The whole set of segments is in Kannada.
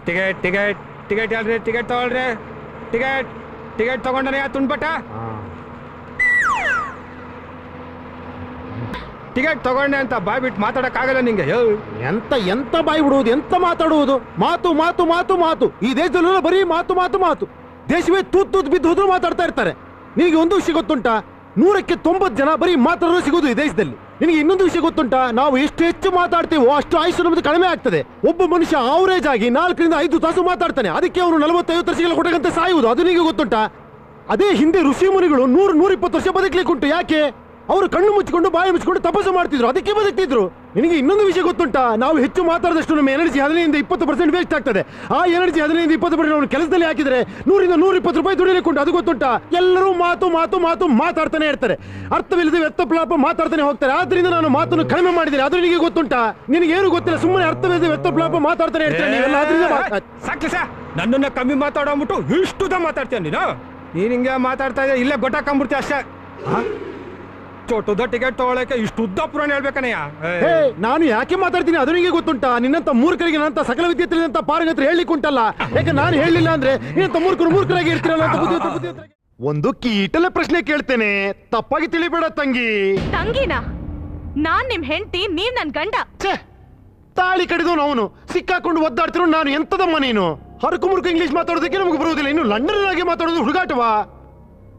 ಟಿಕೆಟ್ ಟಿಕೆಟ್ ಟಿಕೆಟ್ ಹೇಳ್ರಿ, ಟಿಕೆಟ್ ತಗೊಳ್ರಿ. ಟಿಕೆಟ್ ಟಿಕೆಟ್ ತಗೊಂಡನೆ ತುಂಡ್ಬಟ್ಟ. ಟಿಕೆಟ್ ತಗೊಂಡೆ ಅಂತ ಬಾಯ್ ಬಿಟ್ಟು ಮಾತಾಡಕ್ಕಾಗಲ್ಲ ನಿಂಗೆ. ಎಂತ ಎಂತ ಬಾಯಿ ಬಿಡುವುದು, ಎಂತ ಮಾತಾಡುವುದು? ಮಾತು ಮಾತು ಮಾತು ಮಾತು. ಈ ದೇಶದಲ್ಲೆಲ್ಲ ಬರೀ ಮಾತು ಮಾತು ಮಾತು. ದೇಶವೇ ತೂತ್ ತೂತ್ ಬಿದ್ದು ಹೋದ್ರು ಮಾತಾಡ್ತಾ ಇರ್ತಾರೆ. ನಿನಗೆ ಒಂದು ವಿಷಯ ಗೊತ್ತುಂಟಾ? 100ಕ್ಕೆ 90 ಜನ ಬರೀ ಮಾತಾಡೋರು ಸಿಗೋದು ಈ ದೇಶದಲ್ಲಿ. ನಿನಗೆ ಇನ್ನೊಂದು ವಿಷಯ ಗೊತ್ತುಂಟಾ? ನಾವು ಎಷ್ಟು ಹೆಚ್ಚು ಮಾತಾಡ್ತೀವೋ ಅಷ್ಟು ಆಯುಷ್ಯ ನಮ್ಮದು ಕಡಿಮೆ ಆಗ್ತದೆ. ಒಬ್ಬ ಮನುಷ್ಯ ಆವರೇಜ್ ಆಗಿ 4 ರಿಂದ 5 ತಾಸು ಮಾತಾಡ್ತಾನೆ. ಅದಕ್ಕೆ ಅವನು 40-50 ವರ್ಷಗಳ ಕೊಟ್ಟಂತೆ ಸಾಯುವುದು. ಅದು ನಿಮಗೆ ಗೊತ್ತುಂಟಾ? ಅದೇ ಹಿಂದೆ ಋಷಿ ಮುನಿಗಳು 100-120 ವರ್ಷ ಬದುಕಲಿಕ್ಕೆ ಉಂಟು. ಯಾಕೆ? ಅವರು ಕಣ್ಣು ಮುಚ್ಚಿಕೊಂಡು ಬಾಯಿ ಮುಚ್ಚಿಕೊಂಡು ತಪಸ್ಸು ಮಾಡ್ತಿದ್ರು, ಅದಕ್ಕೆ ಬದುಕ್ತಿದ್ರು. ನಿನಗೆ ಇನ್ನೊಂದು ವಿಷಯ ಗೊತ್ತುಂಟಾ? ನಾವು ಹೆಚ್ಚು ಮಾತಾಡಿದಷ್ಟು ನಮ್ಮ ಎನರ್ಜಿ 15-20% ವೇಸ್ಟ್ ಆಗ್ತದೆ. ಆ ಎನರ್ಜಿ 15-20% ನಾವು ಕೆಲಸದಲ್ಲಿ ಹಾಕಿದ್ರೆ 100-120 ರೂಪಾಯಿ ದುಡಿಲಿಕ್ಕೆ ಉಂಟು. ಅದು ಗೊತ್ತುಂಟಾ? ಎಲ್ಲರೂ ಮಾತು ಮಾತು ಮಾತು ಮಾತಾಡ್ತಾನೆ ಇರ್ತಾರೆ. ಅರ್ಥವಿಲ್ಲದೆ ವ್ಯರ್ಥಪ್ಲಾಪ ಮಾತಾಡ್ತಾನೆ ಹೋಗ್ತಾರೆ. ಆದ್ರಿಂದ ನಾನು ಮಾತನ್ನು ಕಡಿಮೆ ಮಾಡಿದ್ದೇನೆ. ಅದು ನಿನಗೆ ಗೊತ್ತುಂಟಾ? ನಿನಗೇನು ಗೊತ್ತಿಲ್ಲ, ಸುಮ್ಮನೆ ಅರ್ಥವಿಲ್ಲದೆ ವ್ಯರ್ಥಪ್ಲಾಪ ಮಾತಾಡ್ತಾನೆ ಇರ್ತಾರೆ ನೀವೆಲ್ಲ. ಆದ್ರಿಂದ ಸಾಕ್ಲಿ ಸಾ, ನನ್ನನ್ನ ಕಮ್ಮಿ ಮಾತಾಡೋಗ್ಬಿಟ್ಟು ಇಷ್ಟುದ ಮಾತಾಡ್ತೀಯ ನೀನು. ನೀನ್ ಹಿಂಗೆ ಮಾತಾಡ್ತಾ ಇದ್ದೆ, ಇಲ್ಲೇ ಗೊತ್ತಾಕೊಂಡ್ಬಿಡ್ತೀಯ ಅಷ್ಟೇ. ಚೋಟುದ ಟಿಕೆಟ್ ತಗೊಳಕ್ಕೆ ಇಷ್ಟು ಉದ್ದ ಪುರಾಣ ಹೇಳ್ಬೇಕನಯ್ಯ. ನಾನು ಯಾಕೆ ಮಾತಾಡ್ತೀನಿ ಅದು ನಿಮಗೆ ಗೊತ್ತುಂಟಾ? ನಿನ್ನಂತ ಮೂರ್ಖರಿಗೆ ನಂತ ಸಕಲ ವಿದ್ಯೆ ತಿಳಿದಂತ ಪಾರಗತ್ರ ಹೇಳಲಿಕ್ಕೆ ಉಂಟಲ್ಲ. ಯಾಕೆ ನಾನು ಹೇಳಲಿಲ್ಲ ಅಂದ್ರೆ ನಿನ್ನಂತ ಮೂರ್ಖರಾಗಿ ಇರ್ತೀರಲ್ಲ ಅಂತ ಬುದ್ಧಿ. ಒಂದು ಕೀಟಲೆ ಪ್ರಶ್ನೆ ಕೇಳ್ತೇನೆ, ತಪ್ಪಾಗಿ ತಿಳಿಬೇಡ ತಂಗಿ. ತಂಗಿನ? ನಾನ್ ನಿಮ್ ಹೆಂಡತಿ, ನೀವ್ ನನ್ ಗಂಡ. ತಾಳಿ ಕಡಿದವನು ಅವನು, ಸಿಕ್ಕಾಕೊಂಡು ಒದ್ದಾಡ್ತಿರೋ ನಾನು. ಎಂತದಮ್ಮ ನೀನು? ಹರಕು ಮುರುಕು ಇಂಗ್ಲಿಷ್ ಮಾತಾಡೋದಕ್ಕೆ ನಮಗೆ ಬರುವುದಿಲ್ಲ, ಇನ್ನು ಲಂಡನ್ ಆಗಿ ಮಾತಾಡೋದು ಹುಡುಗಾಟವಾ?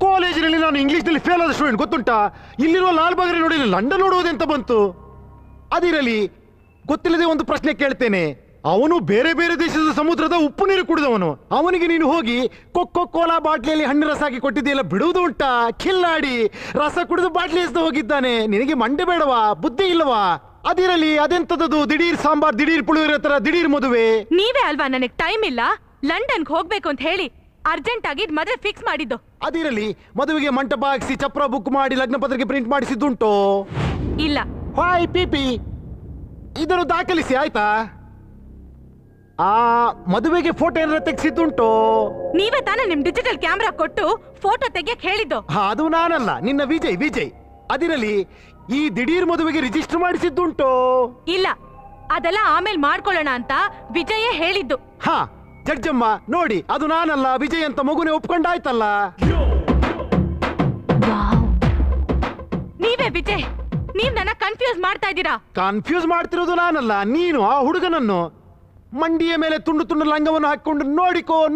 ಕಾಲೇಜಿನಲ್ಲಿ ನಾನು ಇಂಗ್ಲಿಷ್ನಲ್ಲಿ ಫೇಲ್ ಆದ ಸ್ಟೂಡೆಂಟ್ ಗೊತ್ತುಂಟಾ? ಇಲ್ಲಿರುವ ಲಾಲ್ಬಾಗ್ರೆ ನೋಡಿ ಲಂಡನ್ ನೋಡುವುದೆಂತ ಬಂತು? ಅದಿರಲಿ, ಗೊತ್ತಿಲ್ಲದೆ ಒಂದು ಪ್ರಶ್ನೆ ಕೇಳ್ತೇನೆ. ಅವನು ಬೇರೆ ಬೇರೆ ದೇಶದ ಸಮುದ್ರದ ಉಪ್ಪು ನೀರು ಕುಡಿದವನು. ಅವನಿಗೆ ನೀನು ಹೋಗಿ ಕೊಕ್ಕೋ ಕೋಲಾ ಬಾಟ್ಲಿಯಲ್ಲಿ ಹಣ್ಣು ರಸ ಹಾಕಿ ಕೊಟ್ಟಿದೆಯಲ್ಲ, ಬಿಡುವುದು ಉಂಟಾ? ಕಿಲ್ಲಾಡಿ ರಸ ಕುಡಿದು ಬಾಟ್ಲಿ ಎಸ್ದು ಹೋಗಿದ್ದಾನೆ. ನಿನಗೆ ಮಂಡೆ ಬೇಡವಾ? ಬುದ್ಧಿ ಇಲ್ಲವಾ? ಅದಿರಲಿ, ಅದೆಂತದದು ದಿಢೀರ್ ಸಾಂಬಾರ್, ದಿಢೀರ್ ಪುಳಿಯೋಗರೆ ತರ ದಿಢೀರ್ ಮದುವೆ? ನೀವೇ ಅಲ್ವಾ ನನಗ್ ಟೈಮ್ ಇಲ್ಲ, ಲಂಡನ್ಗೆ ಹೋಗ್ಬೇಕು ಅಂತ ಹೇಳಿ ಅರ್ಜೆಂಟ್ ಆಗಿ ಮದುವೆ ಫಿಕ್ಸ್ ಮಾಡಿದ್ದು. ಅದಿರಲಿ, ಮದುವೆಗೆ ಮಂಟಪ ಹಾಕಿಸಿ ಚಪ್ರ ಬುಕ್ ಮಾಡಿ ಲಗ್ನ ಪತ್ರಿಕೆ ಪ್ರಿಂಟ್ ಮಾಡಿಸಿದ್ದುಂಟು? ಇಲ್ಲ. ಹಾಯ್ ಪಿಪಿ, ಇದನ್ನು ದಾಖಲಿಸಿ ಆಯ್ತಾ? ಆ ಮದುವೆಗೆ ಫೋಟೋ ಏನಾರ ತೆಗೆಸಿದ್ದುಂಟು? ನೀವೇ ತಾನೇ ನಿಮ್ ಡಿಜಿಟಲ್ ಕ್ಯಾಮ್ರಾ ಕೊಟ್ಟು ಫೋಟೋ ತೆಗಿಯಕ್ ಹೇಳಿದ್ದು. ಅದು ನಾನಲ್ಲ, ನಿನ್ನ ವಿಜಯ್. ಅದಿರಲಿ, ಈ ದಿಢೀರ್ ಮದುವೆಗೆ ರಿಜಿಸ್ಟರ್ ಮಾಡಿಸಿದ್ದುಂಟು? ಇಲ್ಲ, ಅದೆಲ್ಲ ಆಮೇಲೆ ಮಾಡ್ಕೊಳ್ಳೋಣ ಅಂತ ವಿಜಯೇ ಹೇಳಿದ್ದು. ಹಾ ಜಡ್ಜಮ್ಮ ನೋಡಿ, ಅದು ನಾನಲ್ಲ, ವಿಜಯ್ ಅಂತ ಮಗುನೇ ಒಪ್ಕೊಂಡಾಯ್ತಲ್ಲ. ನೀವೇ ವಿಜಯ್, ನೀವ್ ನನ್ನ ಕನ್ಫ್ಯೂಸ್ ಮಾಡ್ತಾ ಇದ್ದೀರಾ. ಕನ್ಫ್ಯೂಸ್ ಮಾಡ್ತಿರೋದು ನಾನಲ್ಲ, ನೀನು ಆ ಹುಡುಗನನ್ನು. ಮಂಡಿಯ ಮೇಲೆ ತುಂಡು ತುಂಡು ಲಂಗವನ್ನು ಹಾಕೊಂಡು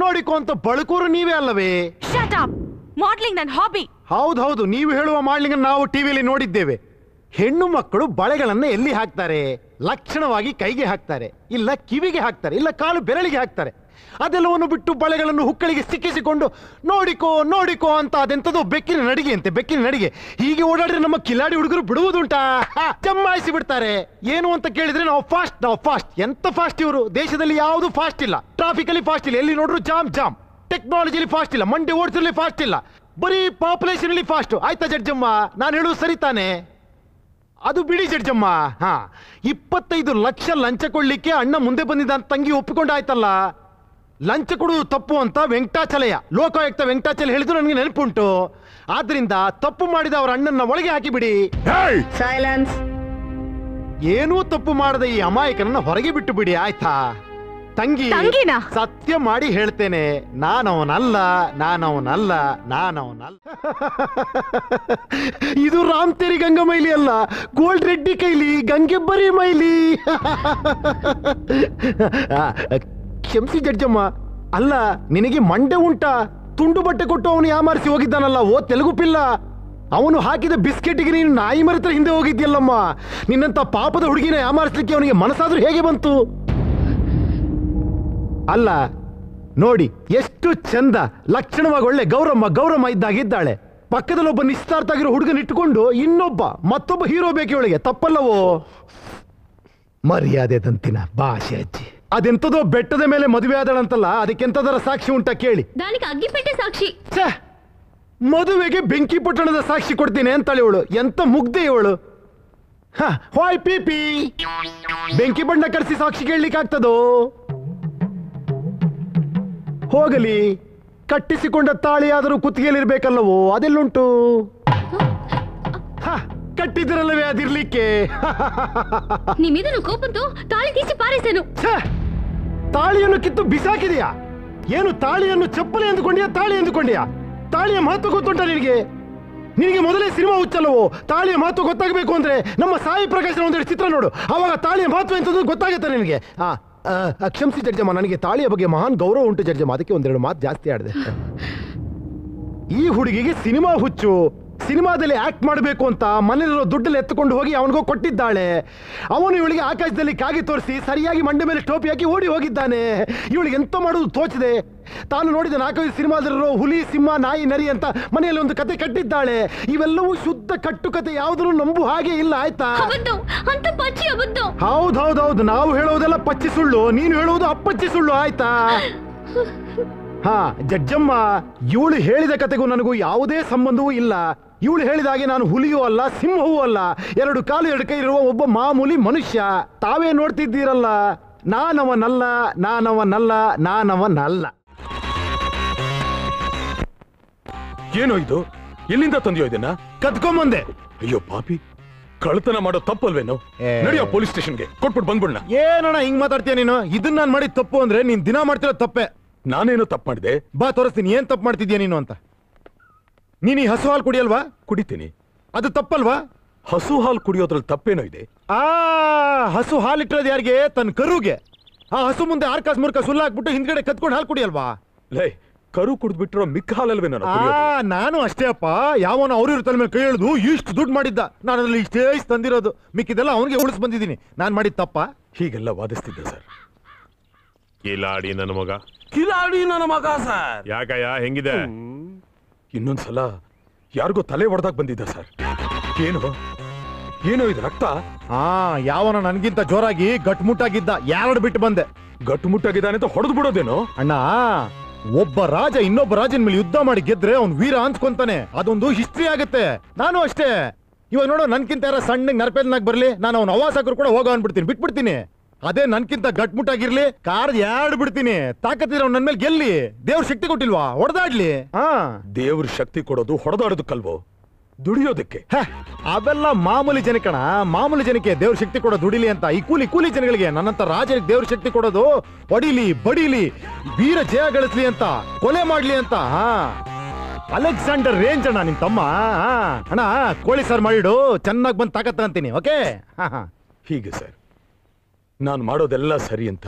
ನೋಡಿಕೋ ಅಂತ ಬಳುಕೋರು ನೀವೇ ಅಲ್ಲವೇ? Shut up. ಮಾಡ್ಲಿಂಗ್ ನನ್ನ ಹಾಬಿ. ಹೌದು, ನೀವು ಹೇಳುವ ಮಾಡ್ಲಿಂಗ್ ನಾವು ಟಿವಿಯಲ್ಲಿ ನೋಡಿದ್ದೇವೆ. ಹೆಣ್ಣು ಮಕ್ಕಳು ಬಳೆಗಳನ್ನ ಎಲ್ಲಿ ಹಾಕ್ತಾರೆ? ಲಕ್ಷಣವಾಗಿ ಕೈಗೆ ಹಾಕ್ತಾರೆ, ಇಲ್ಲ ಕಿವಿಗೆ ಹಾಕ್ತಾರೆ, ಇಲ್ಲ ಕಾಲು ಬೆರಳಿಗೆ ಹಾಕ್ತಾರೆ. ಅದೆಲ್ಲವನ್ನು ಬಿಟ್ಟು ಬಳೆಗಳನ್ನು ಹುಕ್ಕಳಿಗೆ ಸಿಕ್ಕಿಸಿಕೊಂಡು ನೋಡಿಕೋ ಅಂತ ಅದೆಂತದೋ ಬೆಕ್ಕಿನ ನಡಿಗೆ ಹೀಗೆ ಓಡಾಡಿದ್ರೆ ನಮ್ಮ ಕಿಲಾಡಿ ಹುಡುಗರು ಬಿಡುವುದುಂಟಾ? ಜಮಾಯಿಸಿ ಬಿಡ್ತಾರೆ. ಏನು ಅಂತ ಕೇಳಿದ್ರೆ ನಾವು ಫಾಸ್ಟ್. ಎಂತ ಫಾಸ್ಟ್ ಇವರು? ದೇಶದಲ್ಲಿ ಯಾವುದು ಫಾಸ್ಟ್ ಇಲ್ಲ. ಟ್ರಾಫಿಕ್ ಅಲ್ಲಿ ಫಾಸ್ಟ್ ಇಲ್ಲ, ಎಲ್ಲಿ ನೋಡ್ರು ಜಾಮ್. ಟೆಕ್ನಾಲಜಿಲಿ ಫಾಸ್ಟ್ ಇಲ್ಲ, ಮಂಡಿ ಓಡಿಸಲಿ ಫಾಸ್ಟ್ ಇಲ್ಲ, ಬರೀ ಪಾಪ್ಯುಲೇಷನ್ ಅಲ್ಲಿ ಫಾಸ್ಟ್. ಆಯ್ತಾ ಜಡ್ಜಮ್ಮ? ನಾನು ಹೇಳುವುದು ಸರಿ ತಾನೆ? ಅದು ಬಿಡಿ ಜಡ್ಜಮ್ಮ. 25 ಲಕ್ಷ ಲಂಚ ಕೊಡ್ಲಿಕ್ಕೆ ಅಣ್ಣ ಮುಂದೆ ಬಂದಿದ್ದ ಅಂತ ತಂಗಿ ಒಪ್ಪಿಕೊಂಡಾಯ್ತಲ್ಲ. ಲಂಚ ಕೊಡುವುದು ತಪ್ಪು ಅಂತ ಲೋಕಾಯುಕ್ತ ವೆಂಕಟಾಚಲ ಹೇಳಿದ್ರು ನನಗೆ ನೆನಪುಂಟು. ಆದ್ರಿಂದ ತಪ್ಪು ಮಾಡಿದ ಅವರ ಅಣ್ಣನ ಒಳಗೆ ಹಾಕಿಬಿಡಿ. ಸೈಲೆನ್ಸ್. ಏನೂ ತಪ್ಪು ಮಾಡದ ಈ ಅಮಾಯಕನನ್ನ ಹೊರಗೆ ಬಿಟ್ಟು ಬಿಡಿ ಆಯ್ತಾ? ತಂಗಿನ ಸತ್ಯ ಮಾಡಿ ಹೇಳ್ತೇನೆ, ನಾನವನಲ್ಲ. ಇದು ರಾಮ್ ತೇರಿ ಗಂಗಾ ಮೈಲಿ ಅಲ್ಲ, ಗೋಲ್ಡ್ ರೆಡ್ಡಿ ಕೈಲಿ ಗಂಗೆಬ್ಬರಿ ಮೈಲಿ. ಕ್ಷಮಿಸಿ ಜಡ್ಜಮ್ಮ. ಅಲ್ಲ, ನಿನಗೆ ಮಂಡೆ ಉಂಟಾ? ತುಂಡು ಬಟ್ಟೆ ಕೊಟ್ಟು ಅವನು ಯಾಮಾರಿಸಿ ಹೋಗಿದ್ದಾನಲ್ಲ, ಓ ತೆಲುಗು ಪಿಲ್ಲ. ಅವನು ಹಾಕಿದ ಬಿಸ್ಕೆಟ್ಗೆ ನೀನು ನಾಯಿ ಮರಿತರ ಹಿಂದೆ ಹೋಗಿದ್ಯಲ್ಲಮ್ಮ. ನಿನ್ನಂತ ಪಾಪದ ಹುಡುಗಿನ ಯಾಮಾರಿಸ್ಲಿಕ್ಕೆ ಅವನಿಗೆ ಮನಸ್ಸಾದ್ರೂ ಹೇಗೆ ಬಂತು? ಅಲ್ಲ ನೋಡಿ, ಎಷ್ಟು ಚಂದ ಲಕ್ಷಣವಾಗಿ ಒಳ್ಳೆ ಗೌರಮ್ಮ ಇದ್ದಾಗಿದ್ದಾಳೆ. ಪಕ್ಕದಲ್ಲಿ ಒಬ್ಬ ನಿಶ್ಚಿತಾರ್ಥ ಆಗಿರೋ ಹುಡುಗನ ಇಟ್ಟುಕೊಂಡು ಮತ್ತೊಬ್ಬ ಹೀರೋ ಬೇಕು ಇವಳಿಗೆ. ತಪ್ಪಲ್ಲವೋ? ಮರ್ಯಾದೆ ತಂತಿನ ಭಾಷೆ ಅಜ್ಜಿ. ಅದೆಂತದೋ ಬೆಟ್ಟದ ಮೇಲೆ ಮದುವೆ ಆದಳಂತಲ್ಲ, ಅದಕ್ಕೆಂತದರ ಸಾಕ್ಷಿ ಉಂಟಾ ಕೇಳಿ? ಅಗ್ಗಿಪೆಟ್ಟೆ ಸಾಕ್ಷಿ. ಮದುವೆಗೆ ಬೆಂಕಿ ಪಟ್ಟಣದ ಸಾಕ್ಷಿ ಕೊಡ್ತೀನಿ ಅಂತಾಳೆ ಇವಳು. ಎಂತ ಮುಗ್ದೆ ಇವಳು. ಹಾಯ್ ಪಿಪಿ, ಬೆಂಕಿ ಬಣ್ಣ ಕರೆಸಿ ಸಾಕ್ಷಿ ಕೇಳಲಿಕ್ಕೆ ಆಗ್ತದೋ? ಹೋಗಲಿ, ಕಟ್ಟಿಸಿಕೊಂಡ ತಾಳಿಯಾದರೂ ಕುತ್ತಿಗೆಯಲ್ಲಿರ್ಬೇಕಲ್ಲವೋ? ಅದೆಲ್ಲುಂಟು? ಕಟ್ಟಿದ್ರಲ್ಲವೇ ಅದಿರ್ಲಿಕ್ಕೆ. ನಿಮ್ಮಿದನ್ನು ಕೋಪಂತು ತಾಳಿ ತೀಸಿ ಪಾರಿಸೇನು. ತಾಳಿಯನ್ನು ಕಿತ್ತು ಬಿಸಾಕಿದೆಯಾ? ಏನು ತಾಳಿಯನ್ನು ಚಪ್ಪಲಿ ಎಂದುಕೊಂಡಿಯಾ, ತಾಳಿ ಎಂದುಕೊಂಡಿಯಾ? ತಾಳಿಯ ಮಹತ್ವ ಗೊತ್ತುಂಟ ನಿನಗೆ? ನಿನಗೆ ಮೊದಲೇ ಸಿನಿಮಾ ಹುಚ್ಚಲ್ಲವೋ? ತಾಳಿಯ ಮಹತ್ವ ಗೊತ್ತಾಗಬೇಕು ಅಂದ್ರೆ ನಮ್ಮ ಸಾಯಿ ಪ್ರಕಾಶನ ಒಂದೆರಡು ಚಿತ್ರ ನೋಡು, ಅವಾಗ ತಾಳಿಯ ಮಹತ್ವ ಎಂತದ್ದು ಗೊತ್ತಾಗುತ್ತೆ ನಿನಗೆ. ಕ್ಷಮಿಸಿ ಜಡ್ಜಮ್ಮ, ನನಗೆ ತಾಳಿಯ ಬಗ್ಗೆ ಮಹಾನ್ ಗೌರವ ಉಂಟು ಜಡ್ಜಮ್ಮ, ಅದಕ್ಕೆ ಒಂದೆರಡು ಮಾತು ಜಾಸ್ತಿ ಆಡಿದೆ. ಈ ಹುಡುಗಿಗೆ ಸಿನಿಮಾ ಹುಚ್ಚು, ಸಿನಿಮಾದಲ್ಲಿ ಆಕ್ಟ್ ಮಾಡಬೇಕು ಅಂತ ಮನೆಯಲ್ಲಿರೋ ದುಡ್ಡಲ್ಲಿ ಎತ್ತುಕೊಂಡು ಹೋಗಿ ಅವನಿಗೋ ಕೊಟ್ಟಿದ್ದಾಳೆ. ಅವನು ಇವಳಿಗೆ ಆಕಾಶದಲ್ಲಿ ಕಾಗಿ ತೋರಿಸಿ ಸರಿಯಾಗಿ ಮಂಡೆ ಮೇಲೆ ಟೋಪಿ ಹಾಕಿ ಓಡಿ ಹೋಗಿದ್ದಾನೆ. ಇವಳಿಗೆ ಎಂತ ಮಾಡೋದು ತೋಚಿದೆ. ತಾನು ನೋಡಿದ 4-5 ಸಿನಿಮಾದಲ್ಲಿರೋ ಹುಲಿ, ಸಿಂಹ, ನಾಯಿ, ನರಿ ಅಂತ ಮನೆಯಲ್ಲಿ ಒಂದು ಕತೆ ಕಟ್ಟಿದ್ದಾಳೆ. ಇವೆಲ್ಲವೂ ಶುದ್ಧ ಕಟ್ಟುಕತೆ, ಯಾವುದನ್ನು ನಂಬು ಹಾಗೆ ಇಲ್ಲ. ಆಯ್ತಾ? ಹೌದೌದೌದು, ನಾವು ಹೇಳುವುದೆಲ್ಲ ಪಚ್ಚಿ ಸುಳ್ಳು, ನೀನು ಹೇಳುವುದು ಅಪ್ಪಚ್ಚಿ ಸುಳ್ಳು. ಆಯ್ತಾ? ಹಾ ಜಡ್ಜಮ್ಮ, ಇವಳು ಹೇಳಿದ ಕತೆಗೂ ನನಗೂ ಯಾವುದೇ ಸಂಬಂಧವೂ ಇಲ್ಲ. ಇವಳು ಹೇಳಿದ ಹಾಗೆ ನಾನು ಹುಲಿಯೂ ಅಲ್ಲ, ಸಿಂಹವೂ ಅಲ್ಲ, 2 ಕಾಲು 2 ಕೈ ಇರುವ ಒಬ್ಬ ಮಾಮೂಲಿ ಮನುಷ್ಯ. ತಾವೇ ನೋಡ್ತಿದ್ದೀರಲ್ಲ, ನಾನವನಲ್ಲ, ನಾನವನಲ್ಲ, ನಾನವನಲ್ಲ. ಏನೋ ಇದು? ಎಲ್ಲಿಂದ ತಂದಿಯೋ ಇದನ್ನ? ಕತ್ಕೊಂಬಂದೆ. ಅಯ್ಯೋ ಪಾಪಿ, ಕಳ್ತನ ಮಾಡೋ ತಪ್ಪಲ್ವೇನೋ? ನಡೆಯೋ ಪೊಲೀಸ್ ಸ್ಟೇಷನ್ಗೆ ಕೊಟ್ಬಿಟ್ಟು ಬಂದ್ಬಿಡ್ನ. ಏನಣ್ಣ ಹಿಂಗ್ ಮಾತಾಡ್ತೀಯ ನೀನು? ಇದನ್ನ ನಾನು ಮಾಡಿದ ತಪ್ಪು ಅಂದ್ರೆ ನೀನ್ ದಿನ ಮಾಡ್ತಿರೋ ತಪ್ಪೆ. ನಾನೇನು ತಪ್ಪು ಮಾಡಿದೆ? ಬಾ ತೋರಿಸ್ತೀನಿ ಏನ್ ತಪ್ಪು ಮಾಡ್ತಿದ್ಯಾ ನೀನು ಅಂತ. ನೀನು ಈ ಹಸು ಹಾಲು ಕುಡಿಯಲ್ವಾ? ಕುಡಿತೀನಿ. ಅದು ತಪ್ಪಲ್ವಾ? ಹಸು ಹಾಲು ಕುಡಿಯೋದ್ರಲ್ಲಿ ತಪ್ಪೇನೋ ಇದೆ? ಹಸು ಹಾಲಿಟ್ಟಿರೋದು ಯಾರಿಗೆ? ತನ್ನ ಕರುಗೆ. ಆ ಹಸು ಮುಂದೆ ಆರ್ಕಾಸ್ ಮುರ್ಕ ಸುಳ್ಳು ಹಾಕ್ಬಿಟ್ಟು ಹಿಂದ್ಗಡೆ ಕತ್ಕೊಂಡು ಹಾಲು ಕುಡಿಯಲ್ವಾ? ಲೇ, ಕರು ಕುಡಿದ್ಬಿಟ್ಟಿರೋ ಮಿಕ್ಕ ಹಾಲಲ್ವೇ ನಾನು? ನಾನು ಅಷ್ಟೇ ಅಪ್ಪ. ಯಾವನ ಅವ್ರ ತಲೆ ಮೇಲೆ ಕೈ ಎಳೆದು ಇಷ್ಟು ದುಡ್ಡು ಮಾಡಿದ್ದ, ನಾನು ಅದ್ರಲ್ಲಿ ಇಷ್ಟೇ ತಂದಿರೋದು, ಮಿಕ್ಕಿದೆಲ್ಲ ಅವನಿಗೆ ಉಳಿಸ್ ಬಂದಿದ್ದೀನಿ. ನಾನು ಮಾಡಿದ ತಪ್ಪ? ಹೀಗೆಲ್ಲ ವಾದಿಸ್ತಿದ್ದೆ ಸರ್. ಕಿಲಾಡಿ ನನ್ನ ಮಗ. ಕಿಲಾಡಿ ನನ್ನ ಮಗ ಸರ್. ಯಾಕಯ್ಯ, ಹೆಂಗಿದೆ? ಇನ್ನೊಂದ್ಸಲ ಯಾರಿಗೋ ತಲೆ ಹೊಡೆದಾಗ ಬಂದಿದ್ದ ಸರ್. ಏನು ಏನೋ ಇದು ರಕ್ತ? ಯಾವನ ನನ್ಗಿಂತ ಜೋರಾಗಿ ಗಟ್ಮುಟ್ಟಾಗಿದ್ದ, 2 ಬಿಟ್ಟು ಬಂದೆ. ಗಟ್ಟುಮುಟ್ಟಾಗಿದ್ದಾನೆ ಅಂತ ಹೊಡೆದು ಬಿಡೋದೇನೋ? ಅಣ್ಣ, ಒಬ್ಬ ರಾಜ ಇನ್ನೊಬ್ಬ ರಾಜನ ಮೇಲೆ ಯುದ್ಧ ಮಾಡಿ ಗೆದ್ರೆ ಅವ್ನು ವೀರ ಅನ್ಸ್ಕೊಂತಾನೆ, ಅದೊಂದು ಹಿಸ್ಟ್ರಿ ಆಗುತ್ತೆ. ನಾನು ಅಷ್ಟೇ. ಇವಾಗ ನೋಡೋ, ನನ್ಕಿಂತ ಯಾರ ಸಣ್ಣ ನರಪೇದನಾಗ್ ಬರ್ಲಿ, ನಾನು ಅವ್ನ ಅವಾಸಕರು ಕೂಡ ಹೋಗೋ ಅನ್ಬಿಡ್ತೀನಿ, ಬಿಟ್ಬಿಡ್ತೀನಿ. ಅದೇ ನನ್ಕಿಂತ ಗಟ್ಮುಟ್ಟಾಗಿರ್ಲಿ, ಕಾರ್ 2 ಬಿಡ್ತೀನಿ. ತಾಕತ್ತಿರೋ ನನ್ ಮೇಲೆ ಗೆಲ್ಲಿ. ದೇವ್ರ ಶಕ್ತಿ ಕೊಟ್ಟಿಲ್ವಾ ಹೊಡೆದಾಡ್ಲಿ? ದೇವ್ರ ಶಕ್ತಿ ಕೊಡೋದು ಹೊಡೆದಾಡೋದಕ್ಕಲ್ವೋ, ದುಡಿಯೋದಕ್ಕೆ. ಅವೆಲ್ಲ ಮಾಮೂಲಿ ಜನಕಣ. ಮಾಮೂಲಿ ಜನಕ್ಕೆ ದೇವ್ರ ಶಕ್ತಿ ಕೊಡೋ ದುಡಿಲಿ ಅಂತ. ಈ ಕೂಲಿ ಜನಗಳಿಗೆ, ನನ್ನಂತ ರಾಜನಿಗೆ ದೇವ್ರ ಶಕ್ತಿ ಕೊಡೋದು ಹೊಡಿಲಿ, ಬಡಿಲಿ, ವೀರ ಜಯ ಗಳಿಸ್ಲಿ ಅಂತ, ಕೊಲೆ ಮಾಡ್ಲಿ ಅಂತ. ಅಲೆಕ್ಸಾಂಡರ್ ರೇಂಜ್ ಅಣ್ಣ ನಿಮ್ ತಮ್ಮ. ಅಣ್ಣ, ಕೋಳಿ ಸಾರು ಮಾಡಿಡು, ಚೆನ್ನಾಗಿ ಬಂದು ತಾಕತ್ತ ಅಂತೀನಿ. ಓಕೆ? ಹೀಗೆ ಸರ್, ನಾನು ಮಾಡೋದೆಲ್ಲ ಸರಿ ಅಂತ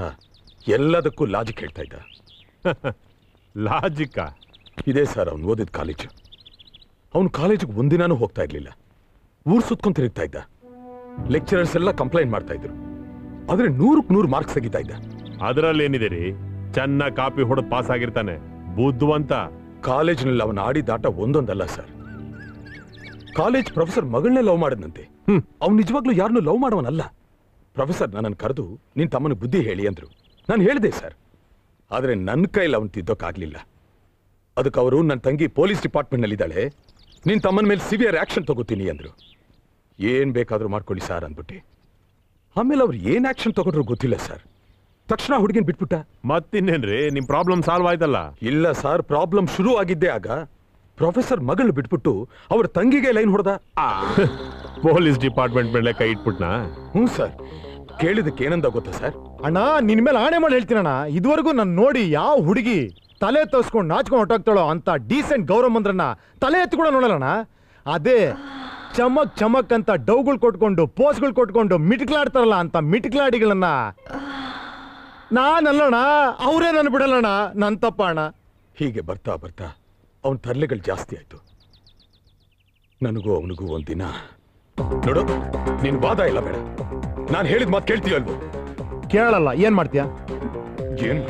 ಎಲ್ಲದಕ್ಕೂ ಲಾಜಿಕ್ ಹೇಳ್ತಾ ಇದ್ದ. ಲಾಜಿಕ್ಕ? ಇದೇ ಸರ್ ಅವ್ನು ಓದಿದ ಕಾಲೇಜು. ಅವನು ಕಾಲೇಜಿಗೆ ಒಂದಿನಾನು ಹೋಗ್ತಾ ಇರ್ಲಿಲ್ಲ, ಊರ್ ಸುತ್ಕೊಂಡ್ ತಿರುಗ್ತಾ ಇದ್ದ. ಲೆಕ್ಚರರ್ಸ್ ಎಲ್ಲ ಕಂಪ್ಲೇಂಟ್ ಮಾಡ್ತಾ ಇದ್ರು, ಆದ್ರೆ 100ಕ್ಕೆ 100 ಮಾರ್ಕ್ಸ್ ತೆಗಿತಾ ಇದ್ದ. ಅದರಲ್ಲಿ ಏನಿದೆ ರೀ? ಚೆನ್ನಾಗಿ ಕಾಪಿ ಹೊಡೆದು ಪಾಸ್ ಆಗಿರ್ತಾನೆ, ಬುದ್ಧುವಂತ. ಕಾಲೇಜಿನಲ್ಲಿ ಅವನ ಆಡಿದಾಟ ಒಂದೊಂದಲ್ಲ ಸರ್. ಕಾಲೇಜ್ ಪ್ರೊಫೆಸರ್ ಮಗಳನ್ನೇ ಲವ್ ಮಾಡದಂತೆ. ಅವ್ನು ನಿಜವಾಗ್ಲೂ ಯಾರನ್ನೂ ಲವ್ ಮಾಡವನಲ್ಲ. ಪ್ರೊಫೆಸರ್ ನನ್ನನ್ನು ಕರೆದು ನಿನ್ ತಮ್ಮನ ಬುದ್ಧಿ ಹೇಳಿ ಅಂದ್ರು. ನಾನು ಹೇಳಿದೆ ಸರ್, ಆದ್ರೆ ನನ್ನ ಕೈಲಿ ಅವನು ತಿದ್ದೋಕ್ಕಾಗ್ಲಿಲ್ಲ. ಅದಕ್ಕೆ ಅವರು ನನ್ನ ತಂಗಿ ಪೊಲೀಸ್ ಡಿಪಾರ್ಟ್ಮೆಂಟ್ ನಲ್ಲಿದ್ದಾಳೆ, ನಿನ್ ತಮ್ಮನ ಮೇಲೆ ಸಿವಿಯರ್ ಆಕ್ಷನ್ ತಗೋತೀನಿ ಅಂದ್ರು. ಏನ್ ಬೇಕಾದ್ರೂ ಮಾಡ್ಕೊಳ್ಳಿ ಸರ್ ಅಂದ್ಬಿಟ್ಟೆ. ಆಮೇಲೆ ಅವ್ರು ಏನ್ ಆಕ್ಷನ್ ತಗೊಂಡ್ರು ಗೊತ್ತಿಲ್ಲ ಸರ್. ತಕ್ಷಣ ಹುಡುಗಿನ ಬಿಟ್ಬಿಟ್ಟ. ಮತ್ತಿನ್ನೇನ್ರಿ, ನಿಮ್ ಪ್ರಾಬ್ಲಮ್ ಸಾಲ್ವ್ ಆಯ್ತಲ್ಲ? ಇಲ್ಲ ಸರ್, ಪ್ರಾಬ್ಲಮ್ ಶುರು ಆಗಿದ್ದೆ ಆಗ. ಪ್ರೊಫೆಸರ್ ಮಗಳು ಬಿಟ್ಬಿಟ್ಟು ಅವ್ರ ತಂಗಿಗೆ ಲೈನ್ ಹೊಡೆದ. ಪೊಲೀಸ್ ಡಿಪಾರ್ಟ್ಮೆಂಟ್ ಮೇಲೆ ಕೈ ಇಟ್ಬಿಟ್ನಾ? ಹ್ಞೂ ಸರ್. ಕೇಳಿದಕ್ಕೆ ಏನಂದ ಗೊತ್ತಾ ಸರ್? ಅಣ್ಣ, ನಿನ್ ಮೇಲೆ ಆಣೆ ಮಾಡಿ ಹೇಳ್ತೀನಣ್ಣ, ಇದುವರೆಗೂ ನಾನು ನೋಡಿ ಯಾವ ಹುಡುಗಿ ತಲೆ ತೋರಿಸ್ಕೊಂಡು ನಾಚ್ಕೊಂಡು ಹೊಟ್ಟಾಗ್ತಾಳೋ ಅಂತ ಡೀಸೆಂಟ್ ಗೌರವ ಮಂದ್ರನ್ನ ತಲೆ ಎತ್ತಿ ಕೂಡ ನೋಡಲ್ಲಣ್ಣ. ಅದೇ ಚಮಕ್ ಚಮಕ್ ಅಂತ ಡೌಗಳು ಕೊಟ್ಕೊಂಡು, ಪೋಸ್ಗಳು ಕೊಟ್ಕೊಂಡು ಮಿಟ್ಕಲಾಡ್ತಾರಲ್ಲ ಅಂತ ಮಿಟ್ಕಲಾಡಿಗಳನ್ನ ನಾನಲ್ಲಣ್ಣ, ಅವರೇ ನನ್ನ ಬಿಡಲ್ಲಣ್ಣ. ನನ್ ತಪ್ಪ ಅಣ್ಣ. ಹೀಗೆ ಬರ್ತಾ ಬರ್ತಾ ಅವನ ತರ್ಲೆಗಳು ಜಾಸ್ತಿ ಆಯ್ತು. ನನಗೂ ಅವನಿಗೂ ಒಂದಿನ ನೋಡು, ನೀನ್ ವಾದ ಇಲ್ಲ ಬೇಡ, ನಾನು ಹೇಳಿದ ಮಾತು ಕೇಳ್ತೀಯ ಅಲ್ವೋ? ಕೇಳಲ್ಲ. ಏನ್ ಮಾಡ್ತೀಯ? ಏನ್